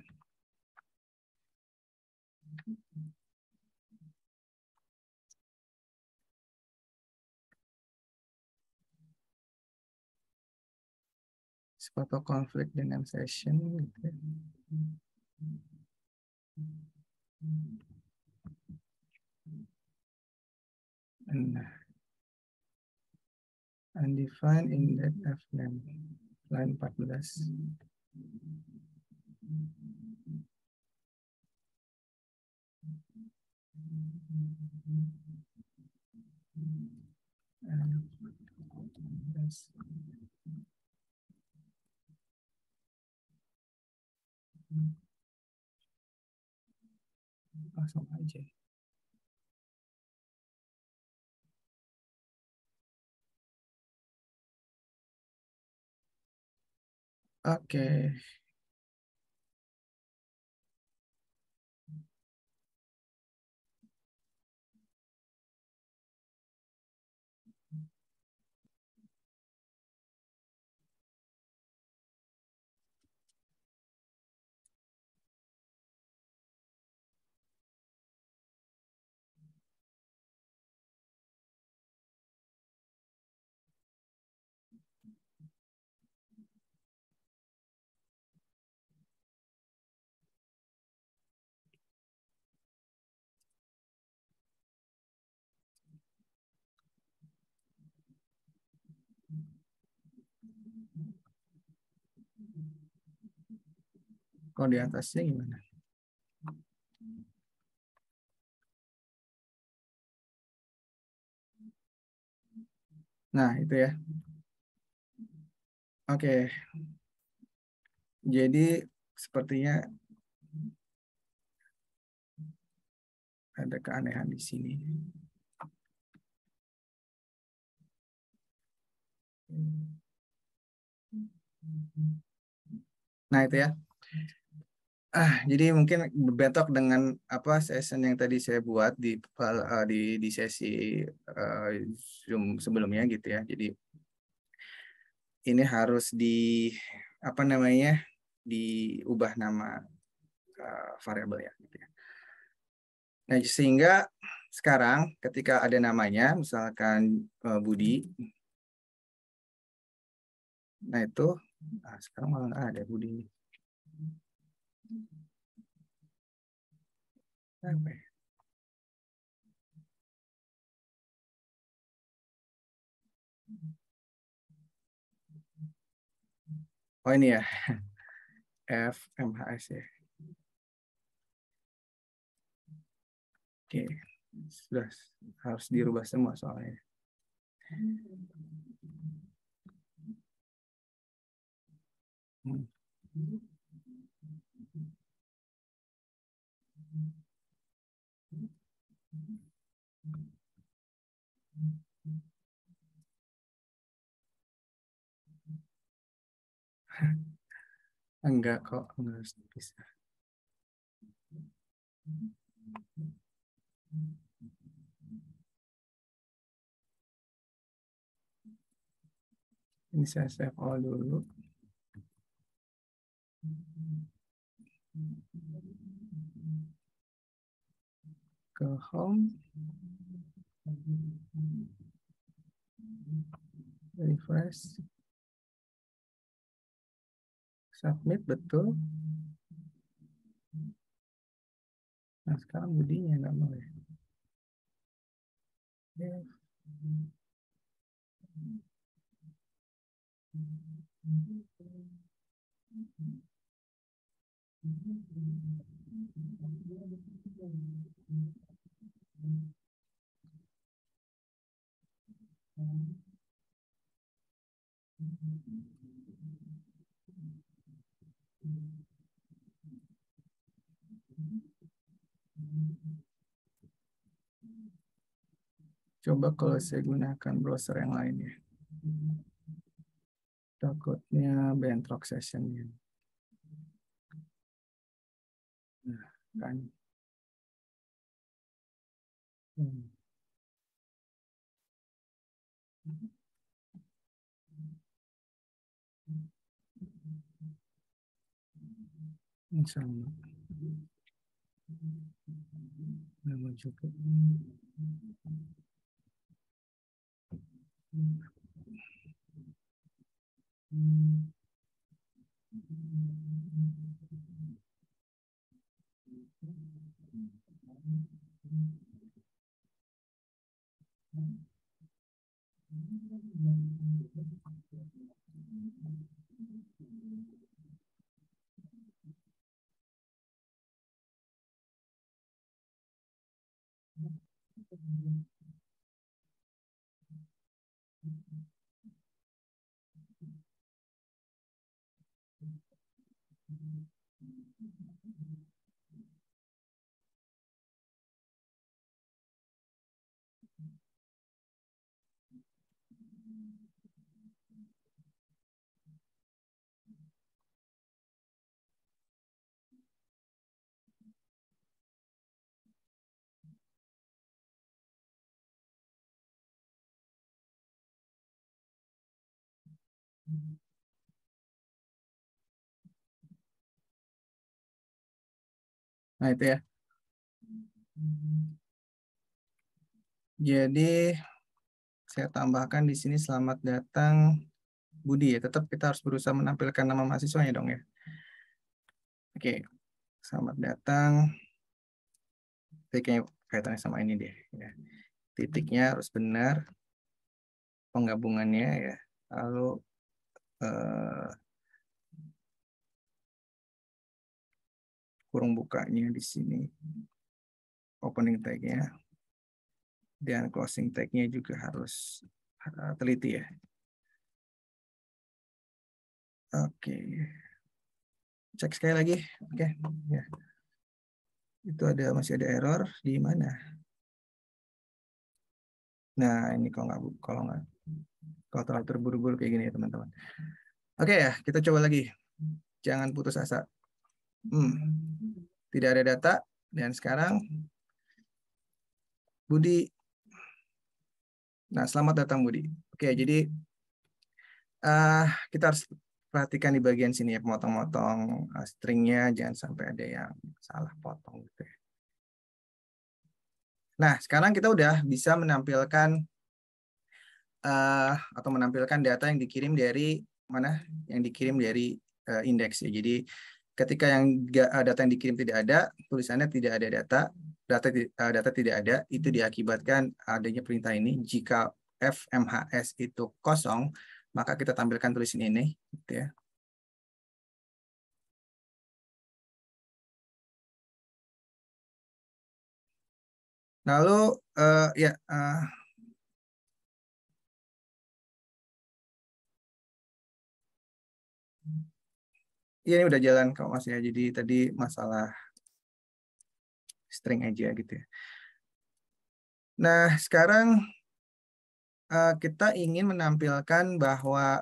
Foto konflik dengan session gitu ya. Nah, undefined index F name line 14. Langsung aja. Oke. Kalau di atasnya gimana? Nah, itu ya. Oke. Jadi sepertinya Ada keanehan di sini. Nah, itu ya. Jadi mungkin bentrok dengan apa session yang tadi saya buat di sesi Zoom sebelumnya gitu ya. Jadi ini harus apa namanya diubah nama variabel ya. Gitu ya. Nah, sehingga sekarang ketika ada namanya, misalkan Budi, nah itu, sekarang malah nggak ada Budi ini. Apa ya? Oh ini ya, FMHS ya. Oke, sudah harus dirubah semua soalnya. Enggak kok, enggak harus bisa. Ini saya save all dulu. Ke home. Refresh. Submit, betul. Nah, sekarang Budinya nggak mau ya. Coba kalau saya gunakan browser yang lain ya. Takutnya bentrok sessionnya. Nah, kan. Sama. Nama juga. Nah, itu ya. Jadi saya tambahkan di sini selamat datang Budi ya. Tetap kita harus berusaha menampilkan nama mahasiswanya dong ya. Oke, selamat datang. Kayaknya kaitannya sama ini deh. Ya. Titiknya harus benar. Penggabungannya ya. Lalu kurung bukanya di sini. Opening tag-nya. Dan closing tag-nya juga harus teliti ya. Oke. Cek sekali lagi. Oke. Ya. Itu masih ada error di mana? Nah, ini kalau terlalu terburu-buru kayak gini ya teman-teman. Oke ya, kita coba lagi. Jangan putus asa. Tidak ada data dan sekarang Budi. Nah, selamat datang Budi. Oke, jadi kita harus perhatikan di bagian sini ya, memotong-motong stringnya, jangan sampai ada yang salah potong gitu ya. Nah, sekarang kita udah bisa menampilkan atau menampilkan data yang dikirim dari mana? Yang dikirim dari indeks ya. Jadi ketika data yang dikirim tidak ada, tulisannya tidak ada data tidak ada, itu diakibatkan adanya perintah ini. Jika fmhs itu kosong, maka kita tampilkan tulisan ini, gitu ya. Lalu ya ya ini udah jalan kok Mas ya. Jadi tadi masalah string aja gitu ya. Nah, sekarang kita ingin menampilkan bahwa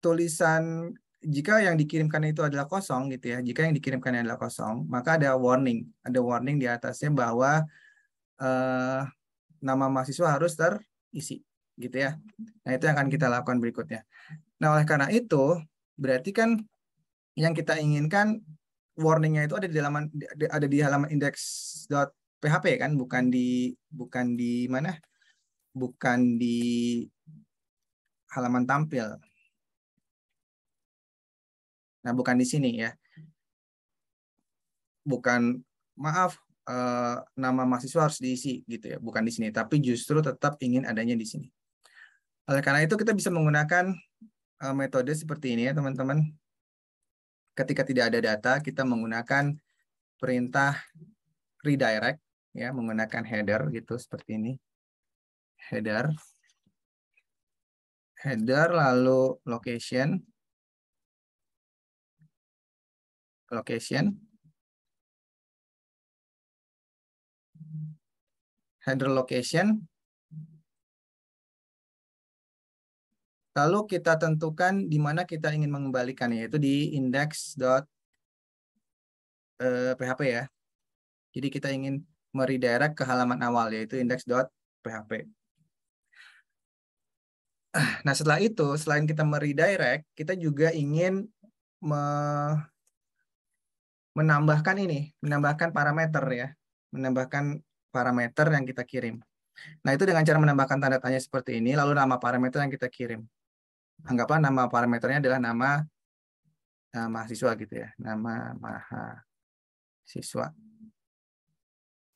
tulisan jika yang dikirimkan itu adalah kosong gitu ya. Jika yang dikirimkan adalah kosong, maka ada warning. Ada warning di atasnya bahwa eh, nama mahasiswa harus terisi gitu ya. Nah, itu yang akan kita lakukan berikutnya. Nah, oleh karena itu berarti kan yang kita inginkan warningnya itu ada di halaman index.php kan, bukan di mana? Bukan di halaman tampil. Nah, bukan di sini ya. Bukan, maaf, nama mahasiswa harus diisi gitu ya, bukan di sini, tapi justru tetap ingin adanya di sini. Oleh karena itu kita bisa menggunakan metode seperti ini ya teman-teman. Ketika tidak ada data, kita menggunakan perintah redirect ya, menggunakan header gitu seperti ini. Header lalu location header location. Lalu kita tentukan di mana kita ingin mengembalikan, yaitu di index.php ya. Jadi kita ingin meredirect ke halaman awal, yaitu index.php. Nah, setelah itu, selain kita meredirect, kita juga ingin menambahkan parameter ya. Menambahkan parameter yang kita kirim. Nah, itu dengan cara menambahkan tanda tanya seperti ini, lalu nama parameter yang kita kirim. Anggaplah nama parameternya adalah nama mahasiswa gitu ya. Nama mahasiswa.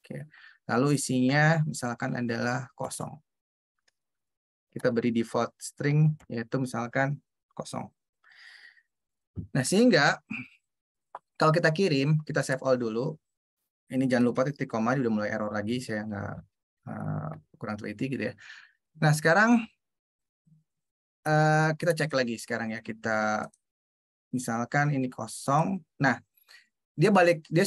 Oke. Lalu isinya misalkan adalah kosong. Kita beri default string, yaitu misalkan kosong. Nah, sehingga kalau kita kirim, kita save all dulu. Ini jangan lupa titik koma, udah mulai error lagi, saya nggak kurang teliti gitu ya. Nah, sekarang kita cek lagi sekarang ya. Kita misalkan ini kosong. Nah, dia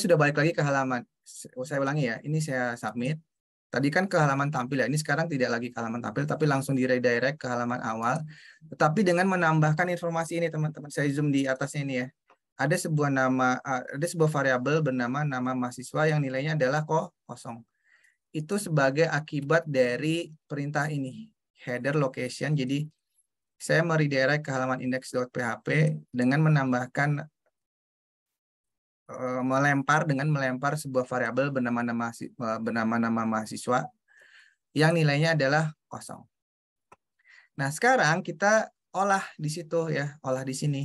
sudah balik lagi ke halaman. Saya ulangi ya, ini saya submit. Tadi kan ke halaman tampil ya, ini sekarang tidak lagi ke halaman tampil, tapi langsung di redirect ke halaman awal. Tetapi dengan menambahkan informasi ini teman-teman, saya zoom di atasnya ini ya. Ada sebuah variabel bernama nama mahasiswa yang nilainya adalah kosong. Itu sebagai akibat dari perintah ini, header location. Jadi saya meredirect ke halaman index.php dengan menambahkan melempar sebuah variabel bernama nama mahasiswa yang nilainya adalah kosong. Nah, sekarang kita olah di situ ya, olah di sini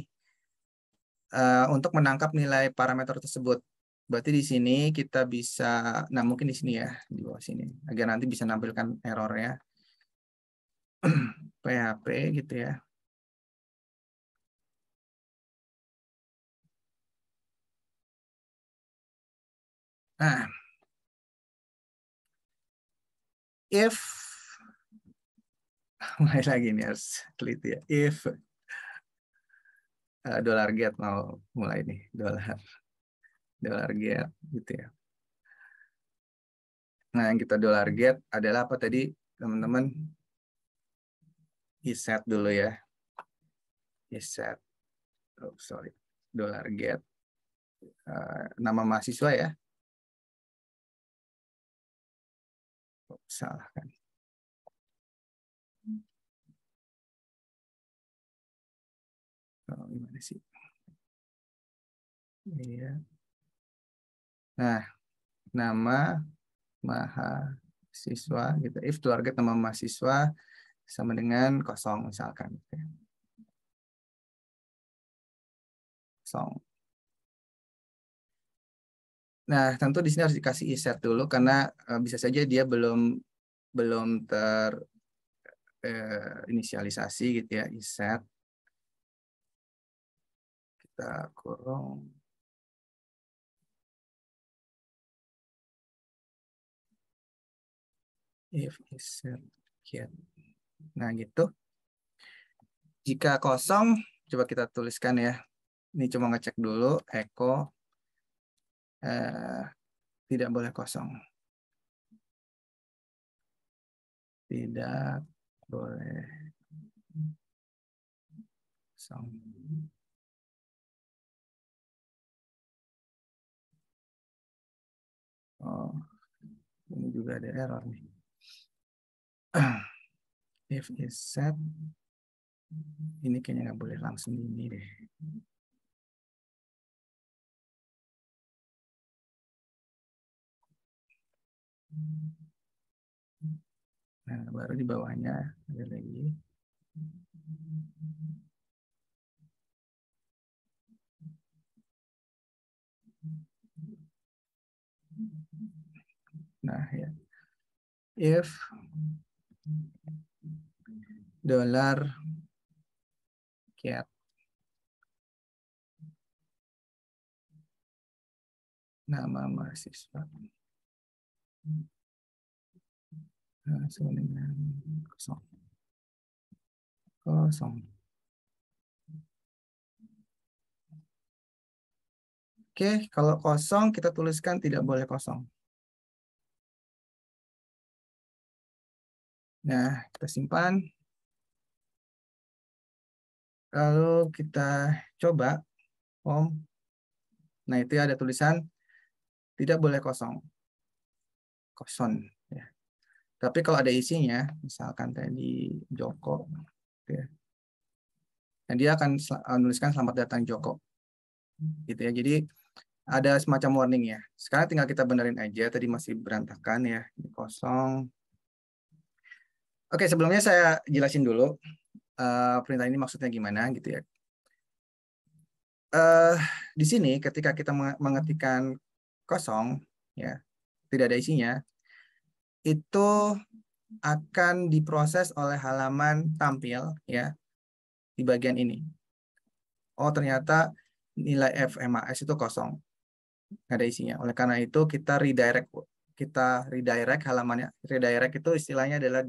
untuk menangkap nilai parameter tersebut. Berarti di sini kita bisa, nah mungkin di sini ya, di bawah sini, agar nanti bisa nampilkan errornya. PHP gitu ya. Nah, if mulai lagi nih harus teliti ya. dollar get mau mulai nih, dollar get gitu ya. Nah, yang kita dollar get adalah apa tadi, teman-teman? Iset dulu ya. Iset. Oh, sorry. Dollar get. Nama mahasiswa ya. Oh, salah kan. Oh, gimana sih? Iya. Nah, nama mahasiswa gitu. If target nama mahasiswa sama dengan kosong misalkan. Kosong. Nah, tentu di sini harus dikasih iset dulu karena bisa saja dia belum inisialisasi gitu ya, iset. Kita kurung. If iset get. Nah, gitu. Jika kosong, coba kita tuliskan ya. Ini cuma ngecek dulu, echo tidak boleh kosong. Tidak boleh kosong. Oh, ini juga ada error nih. If is set, ini kayaknya nggak boleh langsung ini deh. Nah, baru di bawahnya ada lagi. Nah, ya. If dollar get nama mahasiswa sama dengan kosong. Kosong. Oke, kalau kosong kita tuliskan tidak boleh kosong. Nah, kita simpan. Lalu kita coba home. Nah, itu ada tulisan tidak boleh kosong. Kosong. Ya. Tapi kalau ada isinya, misalkan tadi Joko, ya, nah dia akan menuliskan selamat datang Joko. Gitu ya. Jadi ada semacam warning ya. Sekarang tinggal kita benerin aja. Tadi masih berantakan ya. Ini kosong. Oke, sebelumnya saya jelasin dulu perintah ini maksudnya gimana gitu ya. Di sini ketika kita mengetikkan kosong, ya tidak ada isinya, itu akan diproses oleh halaman tampil ya di bagian ini. Oh ternyata nilai FMAS itu kosong, nggak ada isinya. Oleh karena itu kita redirect halamannya. Redirect itu istilahnya adalah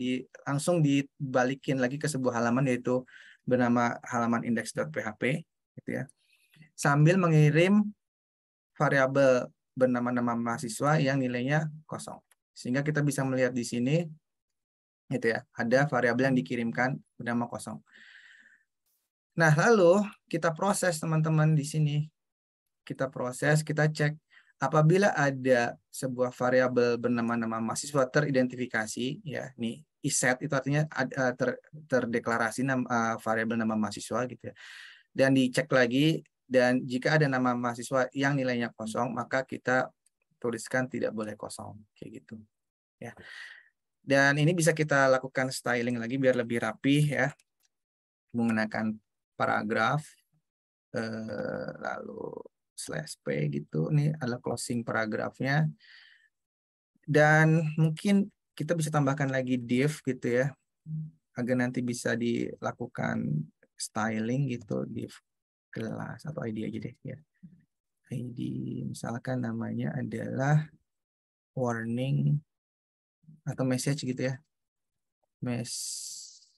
langsung dibalikin lagi ke sebuah halaman yaitu bernama halaman index.php gitu ya. Sambil mengirim variabel bernama nama mahasiswa yang nilainya kosong. Sehingga kita bisa melihat di sini gitu ya, ada variabel yang dikirimkan bernama kosong. Nah, lalu kita proses teman-teman di sini. Kita proses, kita cek apabila ada sebuah variabel bernama nama mahasiswa teridentifikasi ya, nih iset itu artinya terdeklarasi variabel nama mahasiswa gitu ya. Dan dicek lagi, dan jika ada nama mahasiswa yang nilainya kosong, maka kita tuliskan tidak boleh kosong kayak gitu ya. Dan ini bisa kita lakukan styling lagi biar lebih rapi ya, menggunakan paragraf lalu /p gitu. Ini adalah closing paragrafnya, dan mungkin kita bisa tambahkan lagi div gitu ya, agar nanti bisa dilakukan styling gitu, div kelas atau ID aja deh ya. ID misalkan namanya adalah warning atau message gitu ya. Message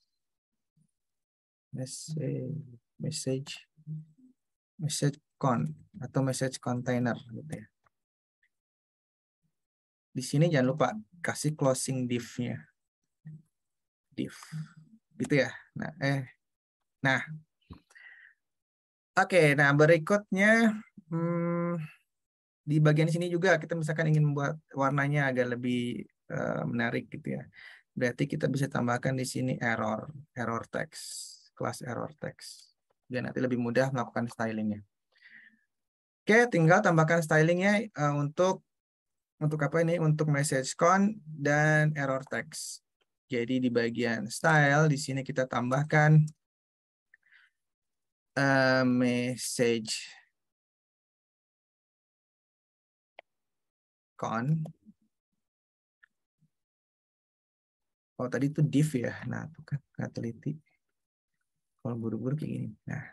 message con atau message container gitu ya. Di sini jangan lupa kasih closing div-nya. Div. Gitu ya. Nah, oke, nah berikutnya di bagian sini juga kita misalkan ingin membuat warnanya agak lebih menarik gitu ya. Berarti kita bisa tambahkan di sini error text, kelas error text. Biar nanti lebih mudah melakukan stylingnya. Oke, tinggal tambahkan stylingnya untuk apa ini? Untuk message con dan error text. Jadi di bagian style di sini kita tambahkan message con. Oh tadi itu div ya. Nah, itu kan nggak teliti. Kalau buru-buru kayak gini. Nah,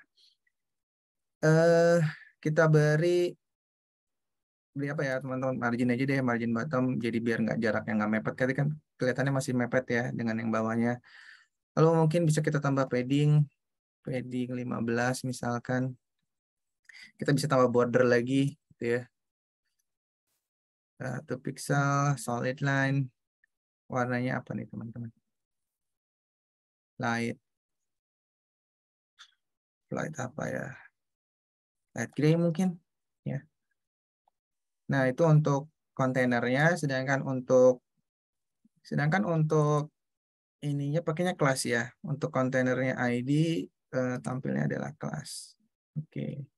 kita beri apa ya teman-teman, margin aja deh, margin bottom, jadi biar nggak jaraknya nggak mepet. Tadi kan kelihatannya masih mepet ya dengan yang bawahnya. Lalu mungkin bisa kita tambah padding 15 misalkan. Kita bisa tambah border lagi gitu ya. 1 pixel, solid line. Warnanya apa nih teman-teman? Light apa ya? Light gray mungkin ya. Nah, itu untuk kontainernya, sedangkan untuk ininya pakainya kelas ya. Untuk kontainernya ID tampilnya adalah kelas. Oke.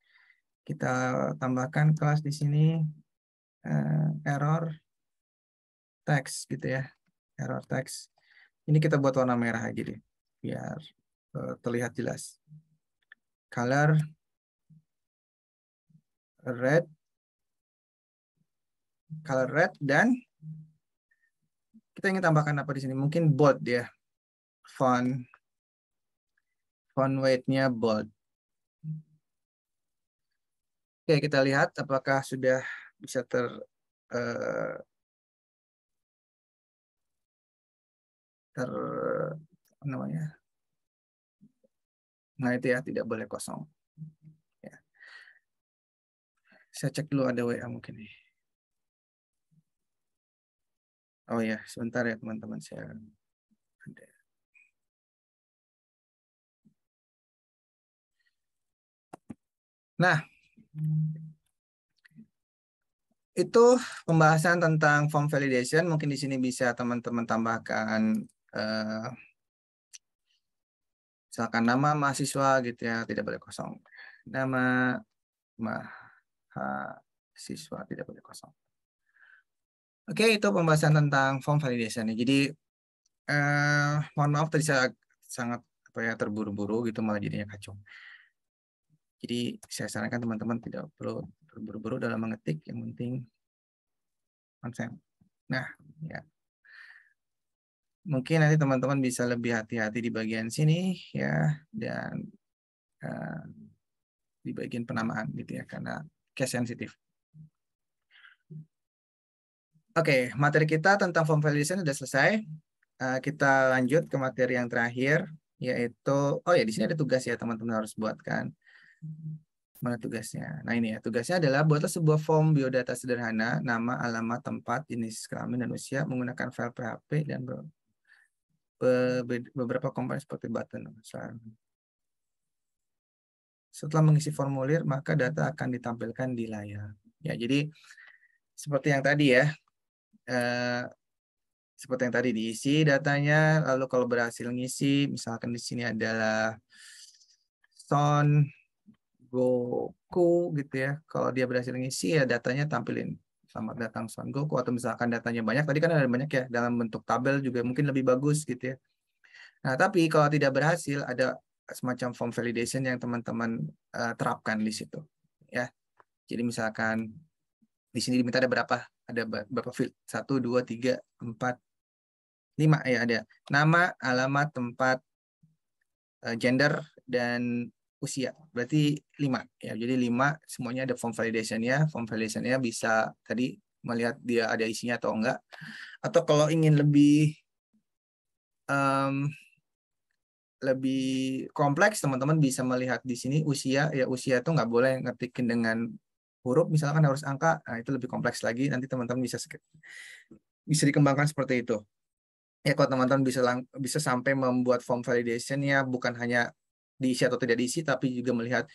Kita tambahkan kelas di sini error text gitu ya. Error text. Ini kita buat warna merah aja deh biar terlihat jelas. Color red dan kita ingin tambahkan apa di sini? Mungkin bold ya. Font weight-nya bold. Oke, kita lihat apakah sudah bisa namanya. Nah, itu ya tidak boleh kosong. Ya. Saya cek dulu ada WA mungkin nih. Oh ya, sebentar ya teman-teman, saya ada. Nah, itu pembahasan tentang form validation. Mungkin di sini bisa teman-teman tambahkan misalkan nama mahasiswa gitu ya, tidak boleh kosong. Nama mahasiswa tidak boleh kosong. Oke, itu pembahasan tentang form validation. Jadi mohon maaf tadi saya sangat terburu-buru gitu malah jadinya kacau. Jadi saya sarankan teman-teman tidak perlu terburu-buru dalam mengetik, yang penting konsep. Nah, ya. Mungkin nanti teman-teman bisa lebih hati-hati di bagian sini ya, dan di bagian penamaan gitu ya, karena case sensitif. Oke, materi kita tentang form validation sudah selesai. Kita lanjut ke materi yang terakhir, yaitu, oh ya di sini ada tugas ya teman-teman harus buatkan. Mana tugasnya? Nah ini ya, tugasnya adalah buatlah sebuah form biodata sederhana, nama, alamat, tempat, jenis kelamin, dan usia menggunakan file PHP dan beberapa komponen seperti button. Setelah mengisi formulir, maka data akan ditampilkan di layar. Ya, jadi seperti yang tadi ya, seperti yang tadi diisi datanya, lalu kalau berhasil ngisi, misalkan di sini adalah Son Goku gitu ya. Kalau dia berhasil ngisi ya datanya tampilin selamat datang Son Goku, atau misalkan datanya banyak, tadi kan ada banyak ya dalam bentuk tabel juga mungkin lebih bagus gitu ya. Nah, tapi kalau tidak berhasil ada semacam form validation yang teman-teman terapkan di situ ya. Jadi misalkan di sini diminta ada berapa field? 1, 2, 3, 4, 5 ya ada. Nama, alamat, tempat, gender, dan usia. Berarti 5 ya. Jadi 5 semuanya ada form validation-nya. Form validation-nya bisa tadi melihat dia ada isinya atau enggak. Atau kalau ingin lebih lebih kompleks, teman-teman bisa melihat di sini usia, ya usia itu nggak boleh ngetikin dengan huruf, misalkan harus angka, nah itu lebih kompleks lagi, nanti teman-teman bisa dikembangkan seperti itu. Ya kalau teman-teman bisa sampai membuat form validation-nya bukan hanya diisi atau tidak diisi, tapi juga melihat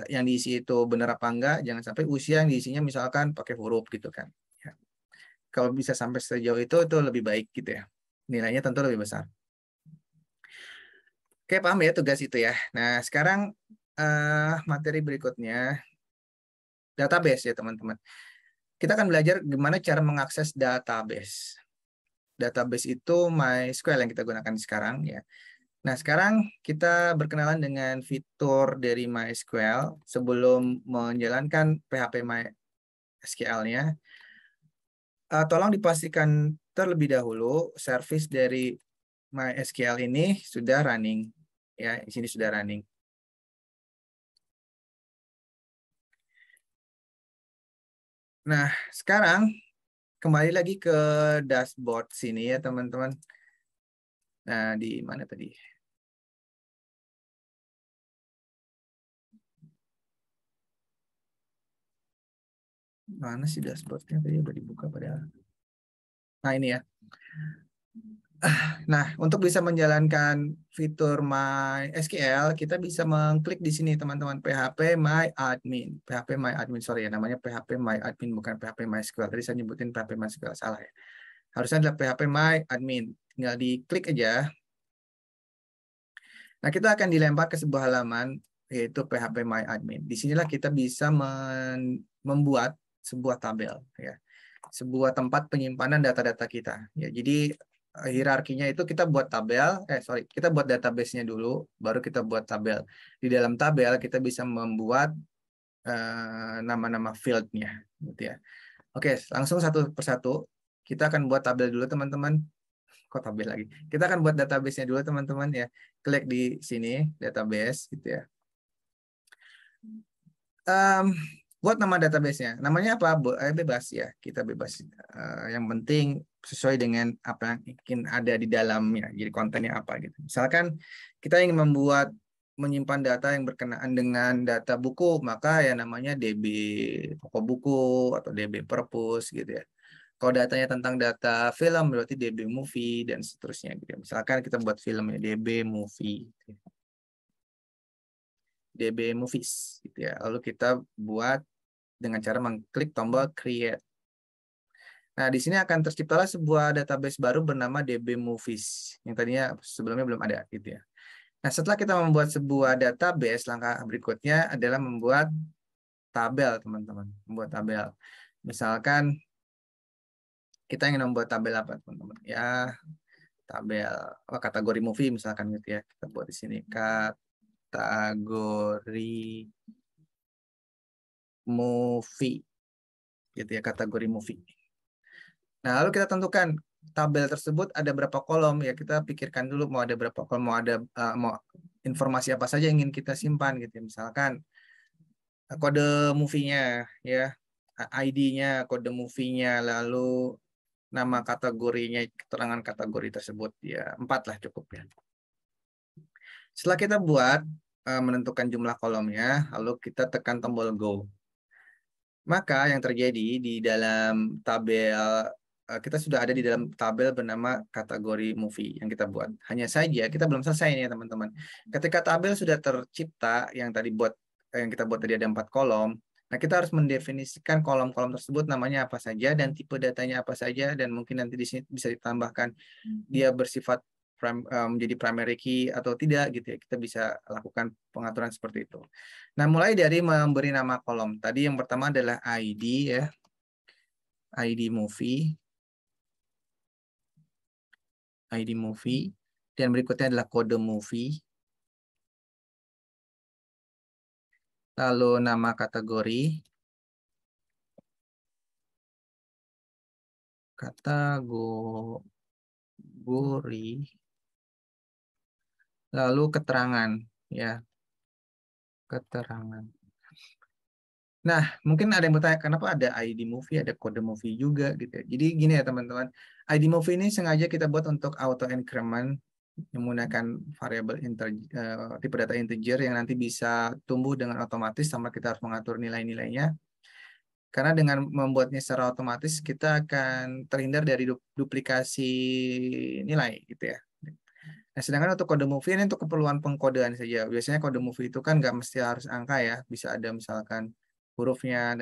yang diisi itu benar apa enggak, jangan sampai usia yang diisinya misalkan pakai huruf gitu kan. Ya. Kalau bisa sampai sejauh itu lebih baik gitu ya. Nilainya tentu lebih besar. Oke, paham ya tugas itu ya. Nah, sekarang materi berikutnya database ya teman-teman. Kita akan belajar gimana cara mengakses database. Database itu MySQL yang kita gunakan sekarang ya. Nah, sekarang kita berkenalan dengan fitur dari MySQL sebelum menjalankan PHP MySQL-nya. Tolong dipastikan terlebih dahulu service dari MySQL ini sudah running. Ya, di sini sudah running. Nah, sekarang kembali lagi ke dashboard sini ya, teman-teman. Nah, di mana tadi? Mana sih dashboardnya? Tadi udah dibuka padahal. Nah, ini ya. Nah, untuk bisa menjalankan fitur MySQL, kita bisa mengklik di sini, teman-teman. PHP My Admin. PHP My Admin, sorry ya. Namanya PHP My Admin, bukan PHP MySQL. Tadi saya nyebutin PHP MySQL, salah ya. Harusnya adalah PHP My Admin. Tinggal diklik aja. Nah, kita akan dilempar ke sebuah halaman, yaitu PHP My Admin. Di sinilah kita bisa membuat sebuah tabel, ya, sebuah tempat penyimpanan data-data kita. Ya, jadi hierarkinya itu kita buat tabel, kita buat database-nya dulu, baru kita buat tabel. Di dalam tabel kita bisa membuat nama-nama field-nya, gitu ya. Oke, langsung satu persatu. Kita akan buat tabel dulu, teman-teman. Kok tabel lagi? Kita akan buat database-nya dulu, teman-teman ya. Klik di sini, database, gitu ya. Buat nama database-nya. Namanya apa? Bebas ya. Kita bebas. Yang penting sesuai dengan apa yang ingin ada di dalamnya. Jadi kontennya apa gitu. Misalkan kita ingin menyimpan data yang berkenaan dengan data buku, maka ya namanya DB toko buku atau DB Perpus gitu ya. Kalau datanya tentang data film berarti DB Movie dan seterusnya gitu. Misalkan kita buat film ya DB Movie. DB Movies gitu ya. Lalu kita buat dengan cara mengklik tombol create. Nah, di sini akan terciptalah sebuah database baru bernama DB Movies yang tadinya sebelumnya belum ada gitu ya. Nah, setelah kita membuat sebuah database, langkah berikutnya adalah membuat tabel, teman-teman. Membuat tabel. Misalkan kita ingin membuat tabel apa, teman-teman? Ya, tabel kategori movie misalkan gitu ya. Kita buat di sini kategori movie gitu ya, kategori movie. Nah, lalu kita tentukan tabel tersebut ada berapa kolom ya, kita pikirkan dulu mau ada berapa kolom, mau informasi apa saja yang ingin kita simpan gitu ya. Misalkan kode movie-nya ya, ID-nya, kode movie-nya, lalu nama kategorinya, keterangan kategori tersebut ya, 4 lah cukup ya. Setelah kita buat menentukan jumlah kolomnya, lalu kita tekan tombol go. Maka yang terjadi di dalam tabel, kita sudah ada di dalam tabel bernama kategori movie yang kita buat. Hanya saja kita belum selesai nih teman-teman. Ketika tabel sudah tercipta, yang kita buat tadi ada 4 kolom. Nah, kita harus mendefinisikan kolom-kolom tersebut namanya apa saja dan tipe datanya apa saja, dan mungkin nanti di sini bisa ditambahkan dia bersifat menjadi primary key atau tidak gitu ya. Kita bisa lakukan pengaturan seperti itu. Nah, mulai dari memberi nama kolom. Tadi yang pertama adalah ID ya. ID movie. ID movie. Dan berikutnya adalah kode movie. Lalu nama kategori. Kategori. Lalu keterangan ya. Keterangan. Nah, mungkin ada yang bertanya, kenapa ada ID movie, ada kode movie juga gitu ya. Jadi gini ya teman-teman, ID movie ini sengaja kita buat untuk auto increment. menggunakan variabel tipe data integer yang nanti bisa tumbuh dengan otomatis tanpa kita harus mengatur nilai-nilainya. Karena dengan membuatnya secara otomatis kita akan terhindar dari duplikasi nilai gitu ya. Nah, sedangkan untuk kode movie ini untuk keperluan pengkodean saja. Biasanya kode movie itu kan nggak mesti harus angka ya, bisa ada misalkan hurufnya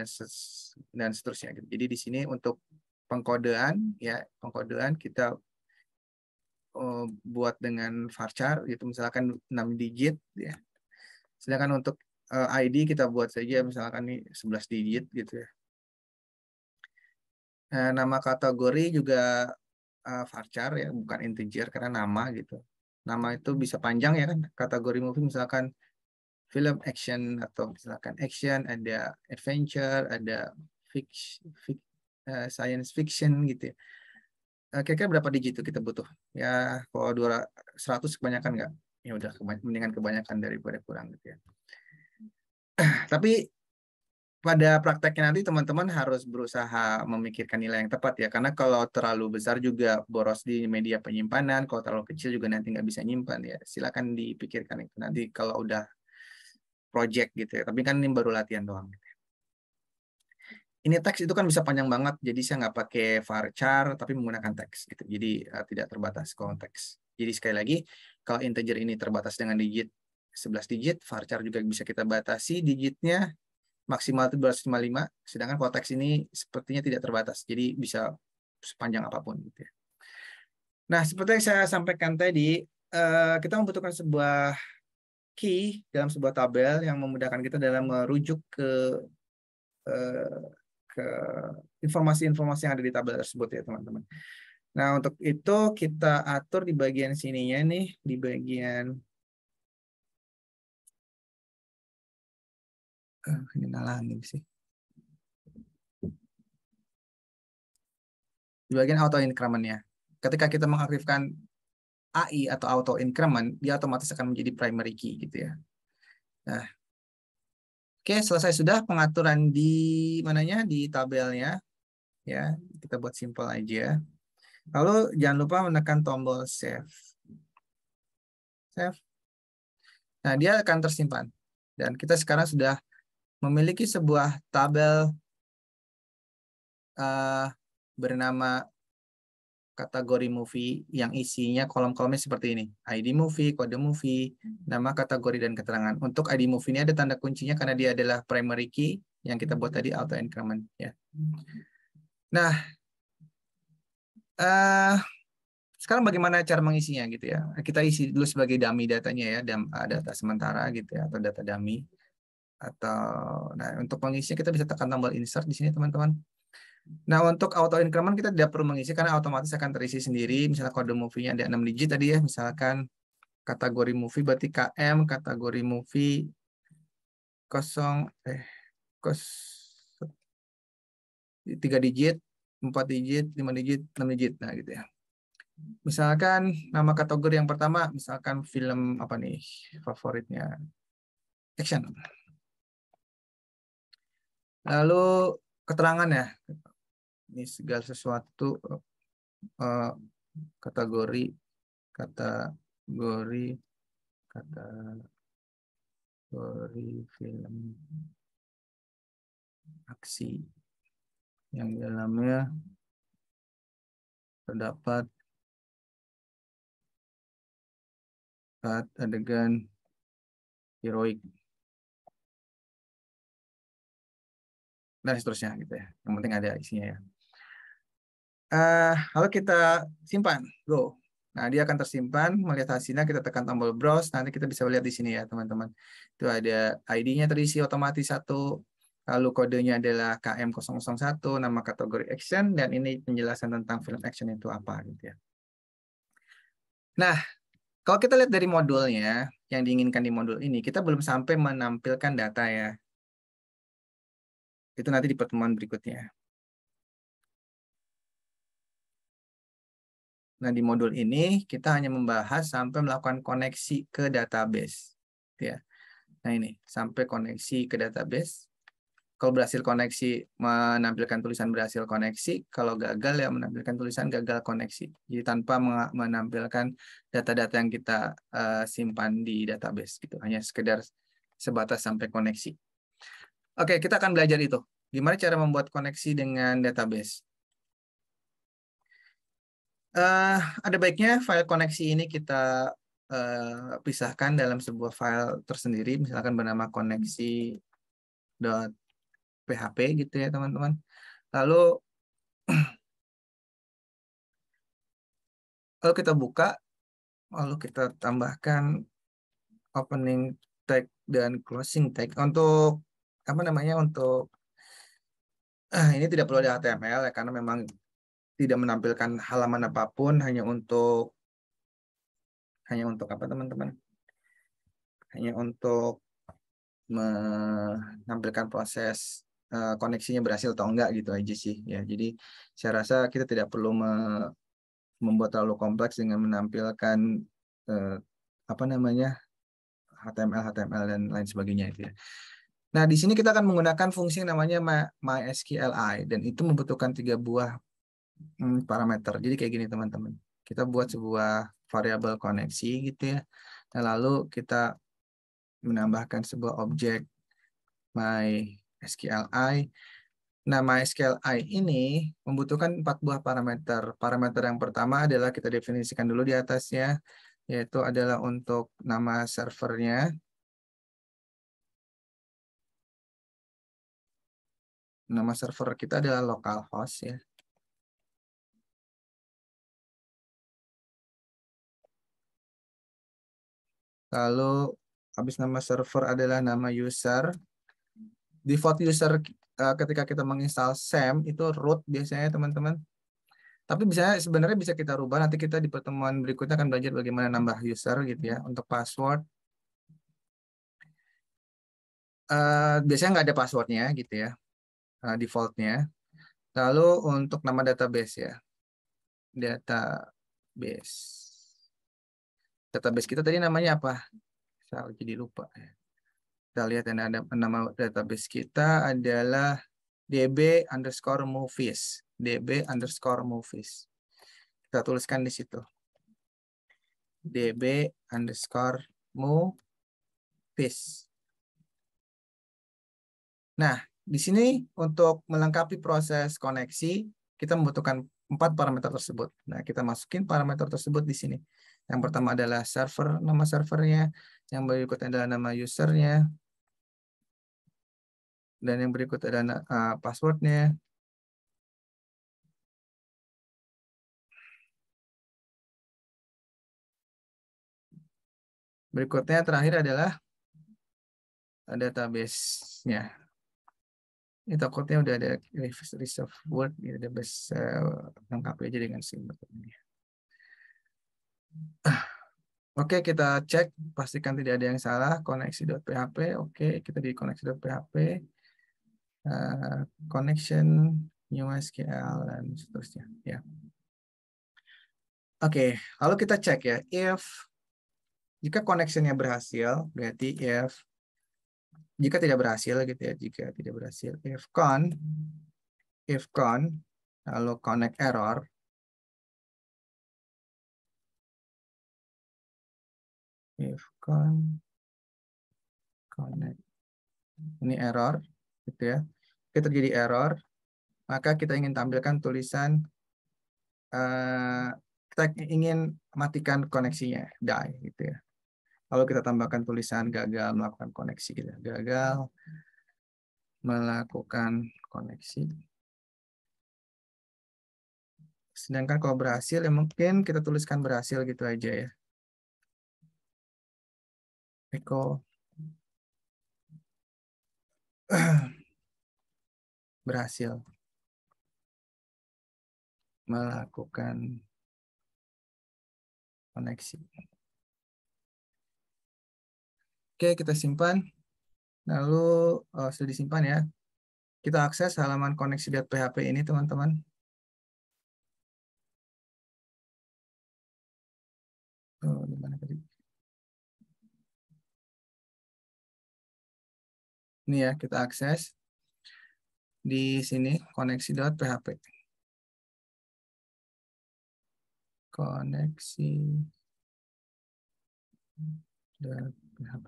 dan seterusnya gitu. Jadi di sini untuk pengkodean ya, pengkodean kita buat dengan varchar gitu misalkan 6 digit ya. Sedangkan untuk ID kita buat saja misalkan nih 11 digit gitu ya. Nah, nama kategori juga varchar ya, bukan integer karena nama gitu. Nama itu bisa panjang ya kan. Kategori movie misalkan film action atau misalkan action, ada adventure, ada science fiction gitu ya. Kira-kira berapa digit itu kita butuh? Ya, kalau 100 kebanyakan nggak? Ya udah, mendingan kebanyakan daripada kurang gitu ya. Tapi pada prakteknya nanti teman-teman harus berusaha memikirkan nilai yang tepat ya, karena kalau terlalu besar juga boros di media penyimpanan, kalau terlalu kecil juga nanti nggak bisa nyimpan ya. Silakan dipikirkan itu nanti kalau udah project gitu ya. Tapi kan ini baru latihan doang. Ini teks itu kan bisa panjang banget, jadi saya nggak pakai varchar tapi menggunakan teks gitu. Jadi tidak terbatas konteks. Jadi sekali lagi, kalau integer ini terbatas dengan digit 11 digit, varchar juga bisa kita batasi digitnya maksimal itu 255, sedangkan konteks ini sepertinya tidak terbatas, jadi bisa sepanjang apapun gitu ya. Nah, seperti yang saya sampaikan tadi, kita membutuhkan sebuah key dalam sebuah tabel yang memudahkan kita dalam merujuk ke informasi-informasi yang ada di tabel tersebut ya teman-teman. Nah, untuk itu kita atur di bagian sininya nih, di bagian ini nalangin sih. Di bagian auto increment-nya. Ketika kita mengaktifkan AI atau auto increment, dia otomatis akan menjadi primary key gitu ya. Nah, oke, selesai sudah pengaturan di mananya di tabelnya ya. Kita buat simple aja. Lalu jangan lupa menekan tombol save. Save. Nah, dia akan tersimpan. Dan kita sekarang sudah memiliki sebuah tabel bernama kategori movie yang isinya kolom-kolomnya seperti ini. ID movie, kode movie, nama kategori, dan keterangan. Untuk ID movie ini ada tanda kuncinya karena dia adalah primary key yang kita buat tadi, auto increment. Ya. Nah, sekarang bagaimana cara mengisinya gitu ya? Kita isi dulu sebagai dummy datanya ya, data sementara gitu ya, atau data dummy. Nah, untuk mengisinya kita bisa tekan tombol insert di sini teman-teman. Nah, untuk auto increment kita tidak perlu mengisi karena otomatis akan terisi sendiri. Misalnya kode movie-nya ada 6 digit tadi ya, misalkan kategori movie berarti KM, kategori movie 3 digit, 4 digit, 5 digit, 6 digit. Nah, gitu ya. Misalkan nama kategori yang pertama, misalkan film apa nih favoritnya? Action. Lalu keterangan ya. Ini segala sesuatu kategori film aksi yang di dalamnya terdapat adegan heroik dan seterusnya gitu ya. Yang penting ada isinya ya. Lalu kita simpan, go. Nah, dia akan tersimpan. Melihat hasilnya, kita tekan tombol browse. Nanti kita bisa lihat di sini ya, teman-teman. Itu ada ID-nya terisi otomatis 1. Lalu kodenya adalah KM001, nama kategori action, dan ini penjelasan tentang film action itu apa gitu ya. Nah, kalau kita lihat dari modulnya, yang diinginkan di modul ini, kita belum sampai menampilkan data ya. Itu nanti di pertemuan berikutnya. Nah, di modul ini kita hanya membahas sampai melakukan koneksi ke database. Ya. Nah, ini sampai koneksi ke database. Kalau berhasil koneksi menampilkan tulisan berhasil koneksi, kalau gagal ya menampilkan tulisan gagal koneksi. Jadi tanpa menampilkan data-data yang kita simpan di database gitu, hanya sekedar sebatas sampai koneksi. Oke, kita akan belajar itu. Gimana cara membuat koneksi dengan database? Ada baiknya file koneksi ini kita pisahkan dalam sebuah file tersendiri, misalkan bernama koneksi.php gitu ya teman-teman. Lalu kita buka, lalu kita tambahkan opening tag dan closing tag untuk apa namanya untuk ini tidak perlu ada HTML ya karena memang tidak menampilkan halaman apapun, hanya untuk apa teman-teman? Hanya untuk menampilkan proses koneksinya berhasil atau enggak gitu aja sih ya. Jadi saya rasa kita tidak perlu membuat terlalu kompleks dengan menampilkan apa namanya HTML dan lain sebagainya itu ya. Nah, di sini kita akan menggunakan fungsi yang namanya MySQLi dan itu membutuhkan 3 buah parameter. Jadi kayak gini teman-teman. Kita buat sebuah variabel koneksi gitu ya. Nah, lalu kita menambahkan sebuah objek MySQLi. Nah, MySQLi ini membutuhkan 4 buah parameter. Parameter yang pertama adalah kita definisikan dulu di atasnya, yaitu adalah untuk nama servernya. Nama server kita adalah localhost ya. Lalu habis nama server adalah nama user. Default user ketika kita menginstal SAM itu root biasanya teman-teman. Tapi sebenarnya bisa kita rubah. Nanti kita di pertemuan berikutnya akan belajar bagaimana nambah user gitu ya. Untuk password. Biasanya nggak ada passwordnya gitu ya. Defaultnya. Lalu untuk nama database ya. Database. Database kita tadi namanya apa? Saya jadi lupa. Kita lihat yang ada nama database kita adalah db_movies. db_movies. Kita tuliskan di situ. db_movies. Nah, di sini untuk melengkapi proses koneksi, kita membutuhkan 4 parameter tersebut. Nah, kita masukin parameter tersebut di sini. Yang pertama adalah server, nama servernya. Yang berikutnya adalah nama usernya. Dan yang berikut adalah passwordnya. Berikutnya terakhir adalah database-nya. Ini takutnya udah ada reserve word, database lengkap aja dengan simbol ini. Oke, kita cek, pastikan tidak ada yang salah. Koneksi.php, oke, kita di koneksi.php. Connection, new SQL, dan seterusnya. Ya. Oke, lalu kita cek ya. Jika connection-nya berhasil, berarti jika tidak berhasil gitu ya, jika tidak berhasil, if con, lalu connect error, if con connect, ini error, gitu ya. Jika terjadi error, maka kita ingin tampilkan tulisan, kita ingin matikan koneksinya, die, gitu ya. Lalu kita tambahkan tulisan gagal melakukan koneksi, gitu. Gagal melakukan koneksi. Sedangkan kalau berhasil, ya mungkin kita tuliskan berhasil gitu aja ya. Echo berhasil melakukan koneksi. Oke, kita simpan. Lalu sudah disimpan ya. Kita akses halaman koneksi.php ini, teman-teman. Di mana tadi? Ini ya, kita akses. di sini koneksi.php. Koneksi.php.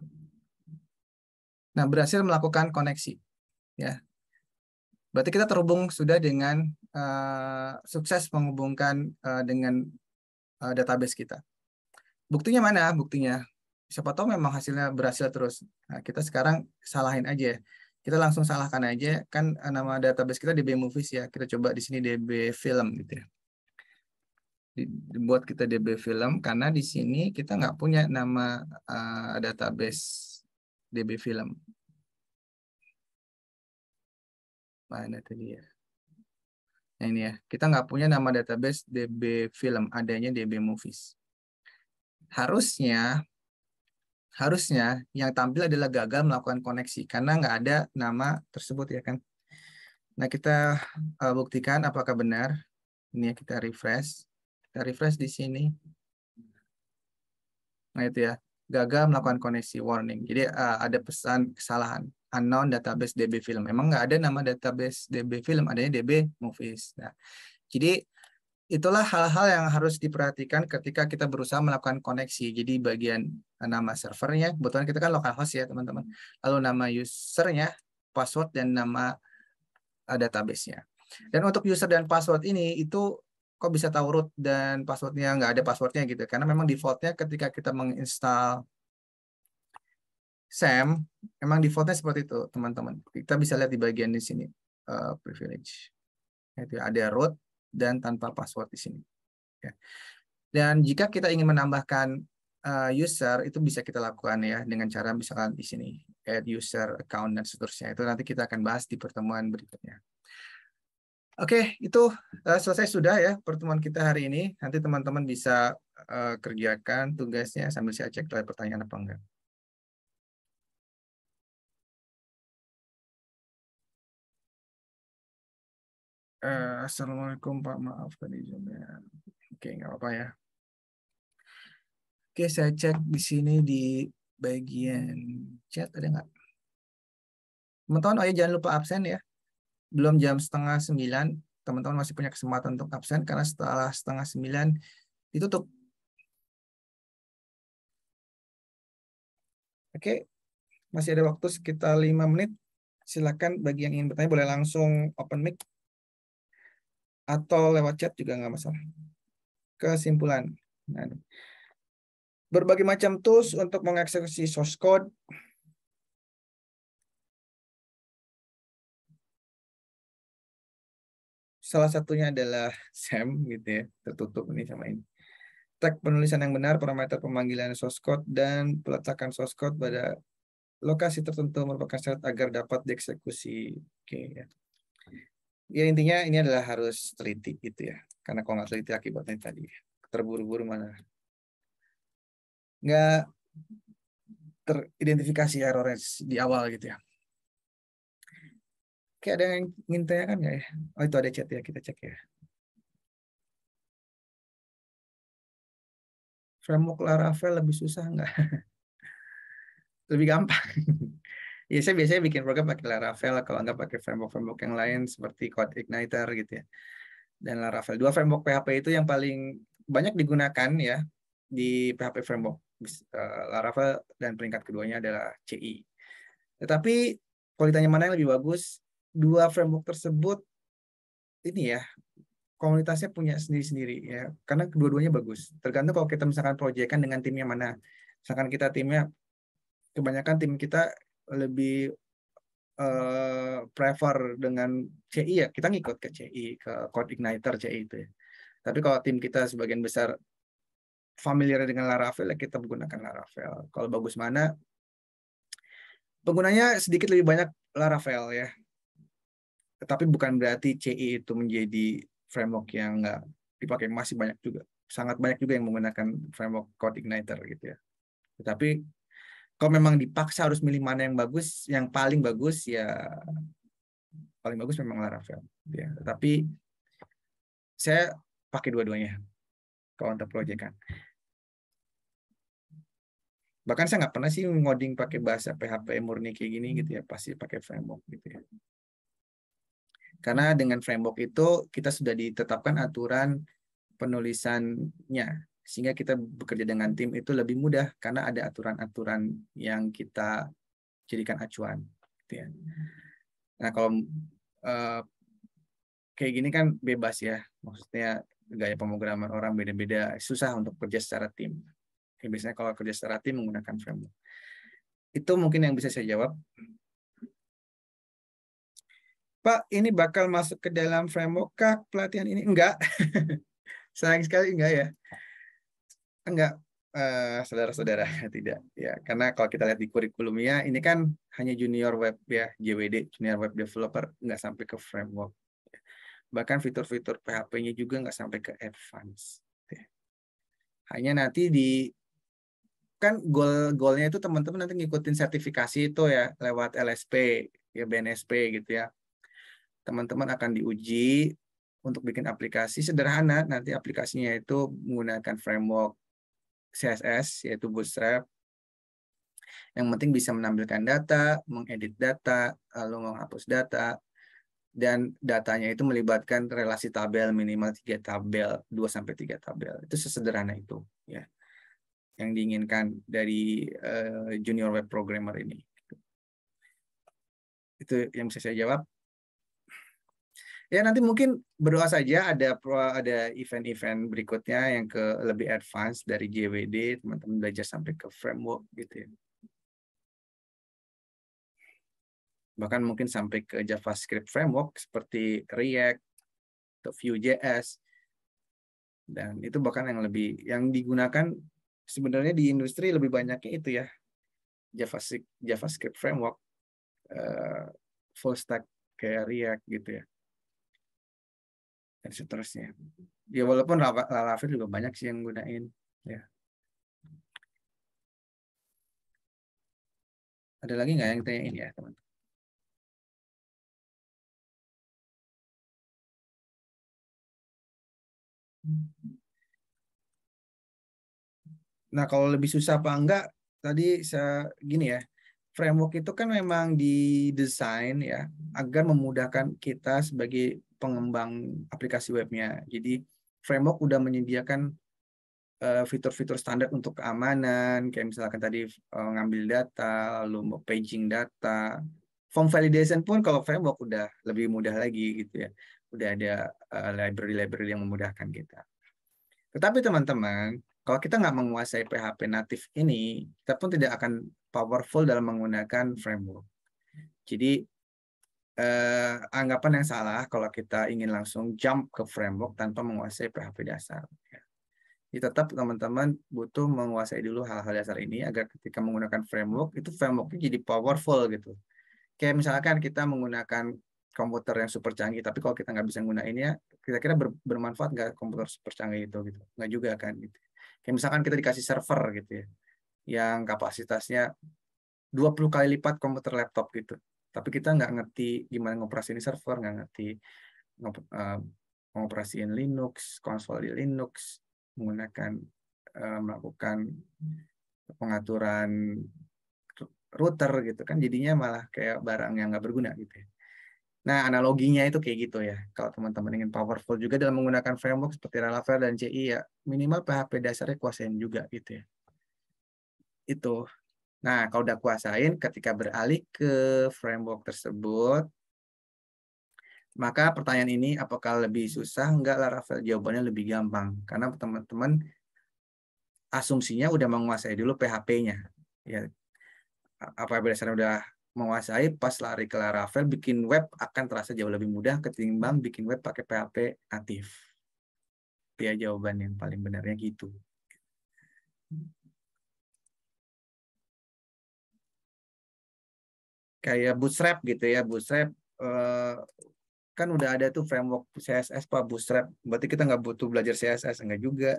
Nah, berhasil melakukan koneksi, ya. Berarti kita terhubung sudah dengan sukses menghubungkan dengan database kita. Buktinya mana? Buktinya, siapa tahu memang hasilnya berhasil terus. Nah, kita sekarang salahin aja. Kita langsung salahkan aja, kan nama database kita DB Movies ya. Kita coba di sini DB Film gitu ya. Dibuat kita DB Film karena di sini kita nggak punya nama database DB Film. Mana tadi ya? Nah ini ya, kita nggak punya nama database DB Film, adanya DB Movies. Harusnya yang tampil adalah gagal melakukan koneksi karena nggak ada nama tersebut ya kan. Nah kita buktikan apakah benar. Ini ya, kita refresh di sini. Nah itu ya, gagal melakukan koneksi, warning. Jadi ada pesan kesalahan, unknown database DB Film. Memang nggak ada nama database DB Film, adanya DB Movies. Nah, jadi itulah hal-hal yang harus diperhatikan ketika kita berusaha melakukan koneksi. Jadi bagian nama servernya, kebetulan kita kan localhost ya teman-teman. Lalu nama usernya, password, dan nama database-nya. Dan untuk user dan password ini, itu kok bisa tahu root dan passwordnya nggak ada passwordnya gitu. Karena memang defaultnya ketika kita menginstal SAM, memang defaultnya seperti itu teman-teman. Kita bisa lihat di bagian di sini, privilege. Itu ada root dan tanpa password di sini. Ya. Dan jika kita ingin menambahkan user, itu bisa kita lakukan ya dengan cara misalkan di sini add user account dan seterusnya. Itu nanti kita akan bahas di pertemuan berikutnya. Oke, itu selesai sudah ya pertemuan kita hari ini. Nanti teman-teman bisa kerjakan tugasnya sambil saya cek ada pertanyaan apa enggak. Assalamualaikum Pak, maaf tadi jamnya. Oke, nggak apa-apa ya. Oke, saya cek di sini di bagian chat ada nggak? Teman-teman, oh ya jangan lupa absen ya. Belum jam 8:30, teman-teman masih punya kesempatan untuk absen karena setelah 8:30 ditutup. Oke, masih ada waktu sekitar 5 menit. Silakan bagi yang ingin bertanya boleh langsung open mic atau lewat chat juga nggak masalah. Kesimpulan. Nah, berbagai macam tools untuk mengeksekusi source code. Salah satunya adalah SAM gitu ya, tertutup ini sama ini. Tag penulisan yang benar, parameter pemanggilan source code, dan peletakan source code pada lokasi tertentu merupakan syarat agar dapat dieksekusi. Oke ya. Ya intinya ini adalah harus teliti gitu ya. Karena kalau nggak teliti akibatnya tadi terburu-buru mana nggak teridentifikasi errornya di awal gitu ya. Oke, ada yang ingin tanyakan nggak ya? Oh itu ada chat ya, kita cek ya. Framework Laravel lebih susah nggak? Lebih gampang. Ya, saya biasanya bikin program pakai Laravel, kalau nggak pakai framework-framework yang lain seperti CodeIgniter gitu ya. Dan Laravel. Dua framework PHP itu yang paling banyak digunakan ya di PHP framework. Laravel dan peringkat keduanya adalah CI. Tetapi kalau ditanya mana yang lebih bagus, dua framework tersebut ini ya, komunitasnya punya sendiri-sendiri ya. Karena kedua-duanya bagus. Tergantung kalau kita misalkan proyekan dengan timnya mana. Misalkan kita timnya, kebanyakan tim kita lebih prefer dengan CI ya, kita ngikut ke CI, ke CodeIgniter CI itu ya. Tapi kalau tim kita sebagian besar familiar dengan Laravel, ya kita menggunakan Laravel. Kalau bagus mana, penggunanya sedikit lebih banyak Laravel ya. Tetapi bukan berarti CI itu menjadi framework yang nggak dipakai, masih banyak juga. Sangat banyak juga yang menggunakan framework CodeIgniter gitu ya. Tetapi kalau memang dipaksa harus milih mana yang bagus, yang paling bagus ya paling bagus memang Laravel. Ya. Tetapi saya pakai dua-duanya kalau untuk proyekan. Bahkan saya nggak pernah sih ngoding pakai bahasa PHP murni kayak gini gitu ya, pasti pakai framework gitu ya. Karena dengan framework itu kita sudah ditetapkan aturan penulisannya, sehingga kita bekerja dengan tim itu lebih mudah karena ada aturan-aturan yang kita jadikan acuan. Gitu ya. Nah kalau kayak gini kan bebas ya, maksudnya gaya pemrograman orang beda-beda, susah untuk kerja secara tim. Biasanya kalau kerja secara tim menggunakan framework. Itu mungkin yang bisa saya jawab. Pak, ini bakal masuk ke dalam framework kah pelatihan ini? Enggak. Sayang sekali enggak ya. Enggak, saudara-saudara, tidak. Ya, karena kalau kita lihat di kurikulumnya, ini kan hanya junior web ya, JWD, junior web developer, enggak sampai ke framework. Bahkan fitur-fitur PHP-nya juga enggak sampai ke advance. Hanya nanti kan goal-goalnya itu teman-teman nanti ngikutin sertifikasi itu ya, lewat LSP, ya BNSP gitu ya. Teman-teman akan diuji untuk bikin aplikasi sederhana, nanti aplikasinya itu menggunakan framework CSS, yaitu Bootstrap. Yang penting bisa menampilkan data, mengedit data, lalu menghapus data, dan datanya itu melibatkan relasi tabel minimal 3 tabel, 2-3 tabel. Itu sesederhana itu, ya, yang diinginkan dari junior web programmer ini. Itu yang bisa saya jawab. Ya nanti mungkin berdoa saja ada event-event berikutnya yang ke lebih advance dari JWD, teman-teman belajar sampai ke framework gitu ya. Bahkan mungkin sampai ke JavaScript framework seperti React atau Vue.js. Dan itu bahkan yang digunakan sebenarnya di industri lebih banyaknya itu ya, JavaScript framework, full stack kayak React gitu ya. Dan seterusnya. Ya walaupun Laravel juga banyak sih yang gunain ya. Ada lagi nggak yang tanyain ya, teman-teman? Nah, kalau lebih susah apa enggak, tadi gini ya, framework itu kan memang didesain ya agar memudahkan kita sebagai pengembang aplikasi webnya. Jadi framework udah menyediakan fitur-fitur standar untuk keamanan, kayak misalkan tadi ngambil data, lalu mau paging data, form validation pun kalau framework udah lebih mudah lagi gitu ya. Udah ada library-library yang memudahkan kita. Tetapi teman-teman, kalau kita nggak menguasai PHP natif ini, kita pun tidak akan powerful dalam menggunakan framework. Jadi anggapan yang salah kalau kita ingin langsung jump ke framework tanpa menguasai PHP dasar. Jadi tetap teman-teman butuh menguasai dulu hal-hal dasar ini agar ketika menggunakan framework, itu frameworknya jadi powerful gitu. Kayak misalkan kita menggunakan komputer yang super canggih, tapi kalau kita nggak bisa menggunakannya, kira-kira bermanfaat nggak komputer super canggih itu gitu? Nggak juga kan gitu. Kayak misalkan kita dikasih server gitu ya, yang kapasitasnya 20 kali lipat komputer laptop gitu. Tapi kita nggak ngerti gimana ngoperasiin server, nggak ngerti ngoperasiin Linux, konsol di Linux, melakukan pengaturan router gitu kan, jadinya malah kayak barang yang nggak berguna gitu ya. Nah, analoginya itu kayak gitu ya. Kalau teman-teman ingin powerful juga dalam menggunakan framework seperti Laravel dan CI ya, minimal PHP dasarnya kuasain juga gitu ya. Itu. Nah, kalau udah kuasain, ketika beralih ke framework tersebut, maka pertanyaan ini apakah lebih susah? Enggak, Laravel jawabannya lebih gampang. Karena teman-teman asumsinya udah menguasai dulu PHP-nya. Ya, apa dasarnya udah menguasai, pas lari ke Laravel, bikin web akan terasa jauh lebih mudah ketimbang bikin web pakai PHP natif. Ya, jawaban yang paling benarnya gitu. Kayak Bootstrap gitu ya, Bootstrap kan udah ada tuh framework CSS Pak, Bootstrap. Berarti kita nggak butuh belajar CSS, enggak juga.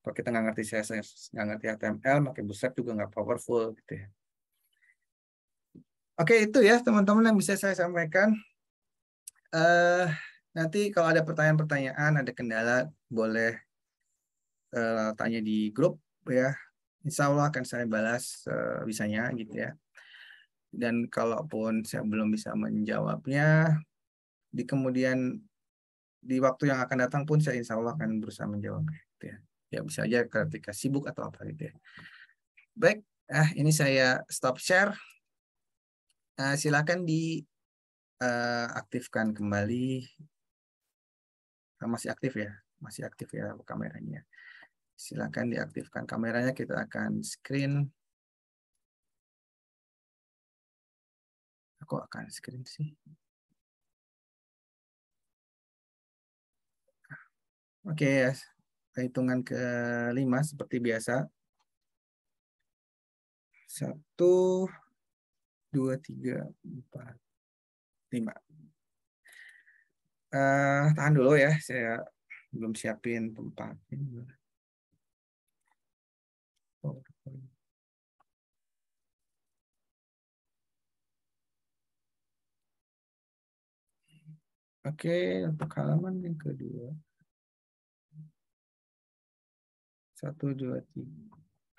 Kalau kita nggak ngerti CSS, nggak ngerti HTML, pakai Bootstrap juga nggak powerful gitu ya. Oke, itu ya teman-teman yang bisa saya sampaikan. Nanti kalau ada pertanyaan-pertanyaan, ada kendala, boleh tanya di grup ya. Insya Allah akan saya balas bisanya gitu ya. Dan kalaupun saya belum bisa menjawabnya, di kemudian di waktu yang akan datang pun saya insya Allah akan berusaha menjawab. Gitu ya. Ya bisa aja ketika sibuk atau apa gitu ya. Baik, ini saya stop share. Silakan diaktifkan kembali. Masih aktif ya kameranya. Silakan diaktifkan kameranya. Kita akan screen. Aku akan screen sih. Oke ya, hitungan ke-5 seperti biasa. 1, 2, 3, 4, 5. Tahan dulu ya, saya belum siapin tempat. Oke, untuk halaman yang kedua. 1, 2,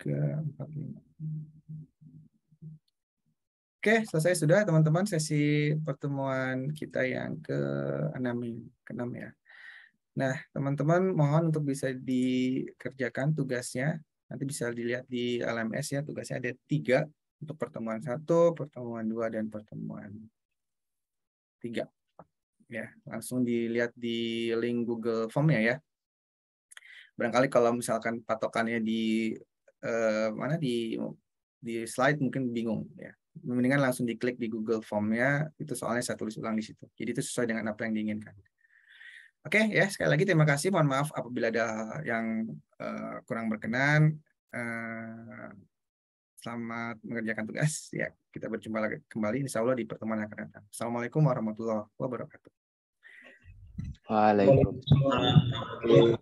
3, 4, 5. Oke, selesai sudah teman-teman sesi pertemuan kita yang ke-6 ya. Nah, teman-teman mohon untuk bisa dikerjakan tugasnya. Nanti bisa dilihat di LMS ya, tugasnya ada 3 untuk pertemuan 1, pertemuan 2, dan pertemuan 3. Ya, langsung dilihat di link Google Form-nya ya. Barangkali kalau misalkan patokannya di mana di slide mungkin bingung ya. Mendingan langsung diklik di Google Form-nya, itu soalnya saya tulis ulang di situ. Jadi itu sesuai dengan apa yang diinginkan. Oke ya, sekali lagi terima kasih. Mohon maaf apabila ada yang kurang berkenan. Selamat mengerjakan tugas. Ya, kita berjumpa lagi kembali insya Allah di pertemuan yang akan datang. Assalamualaikum warahmatullahi wabarakatuh. Waalaikumsalam.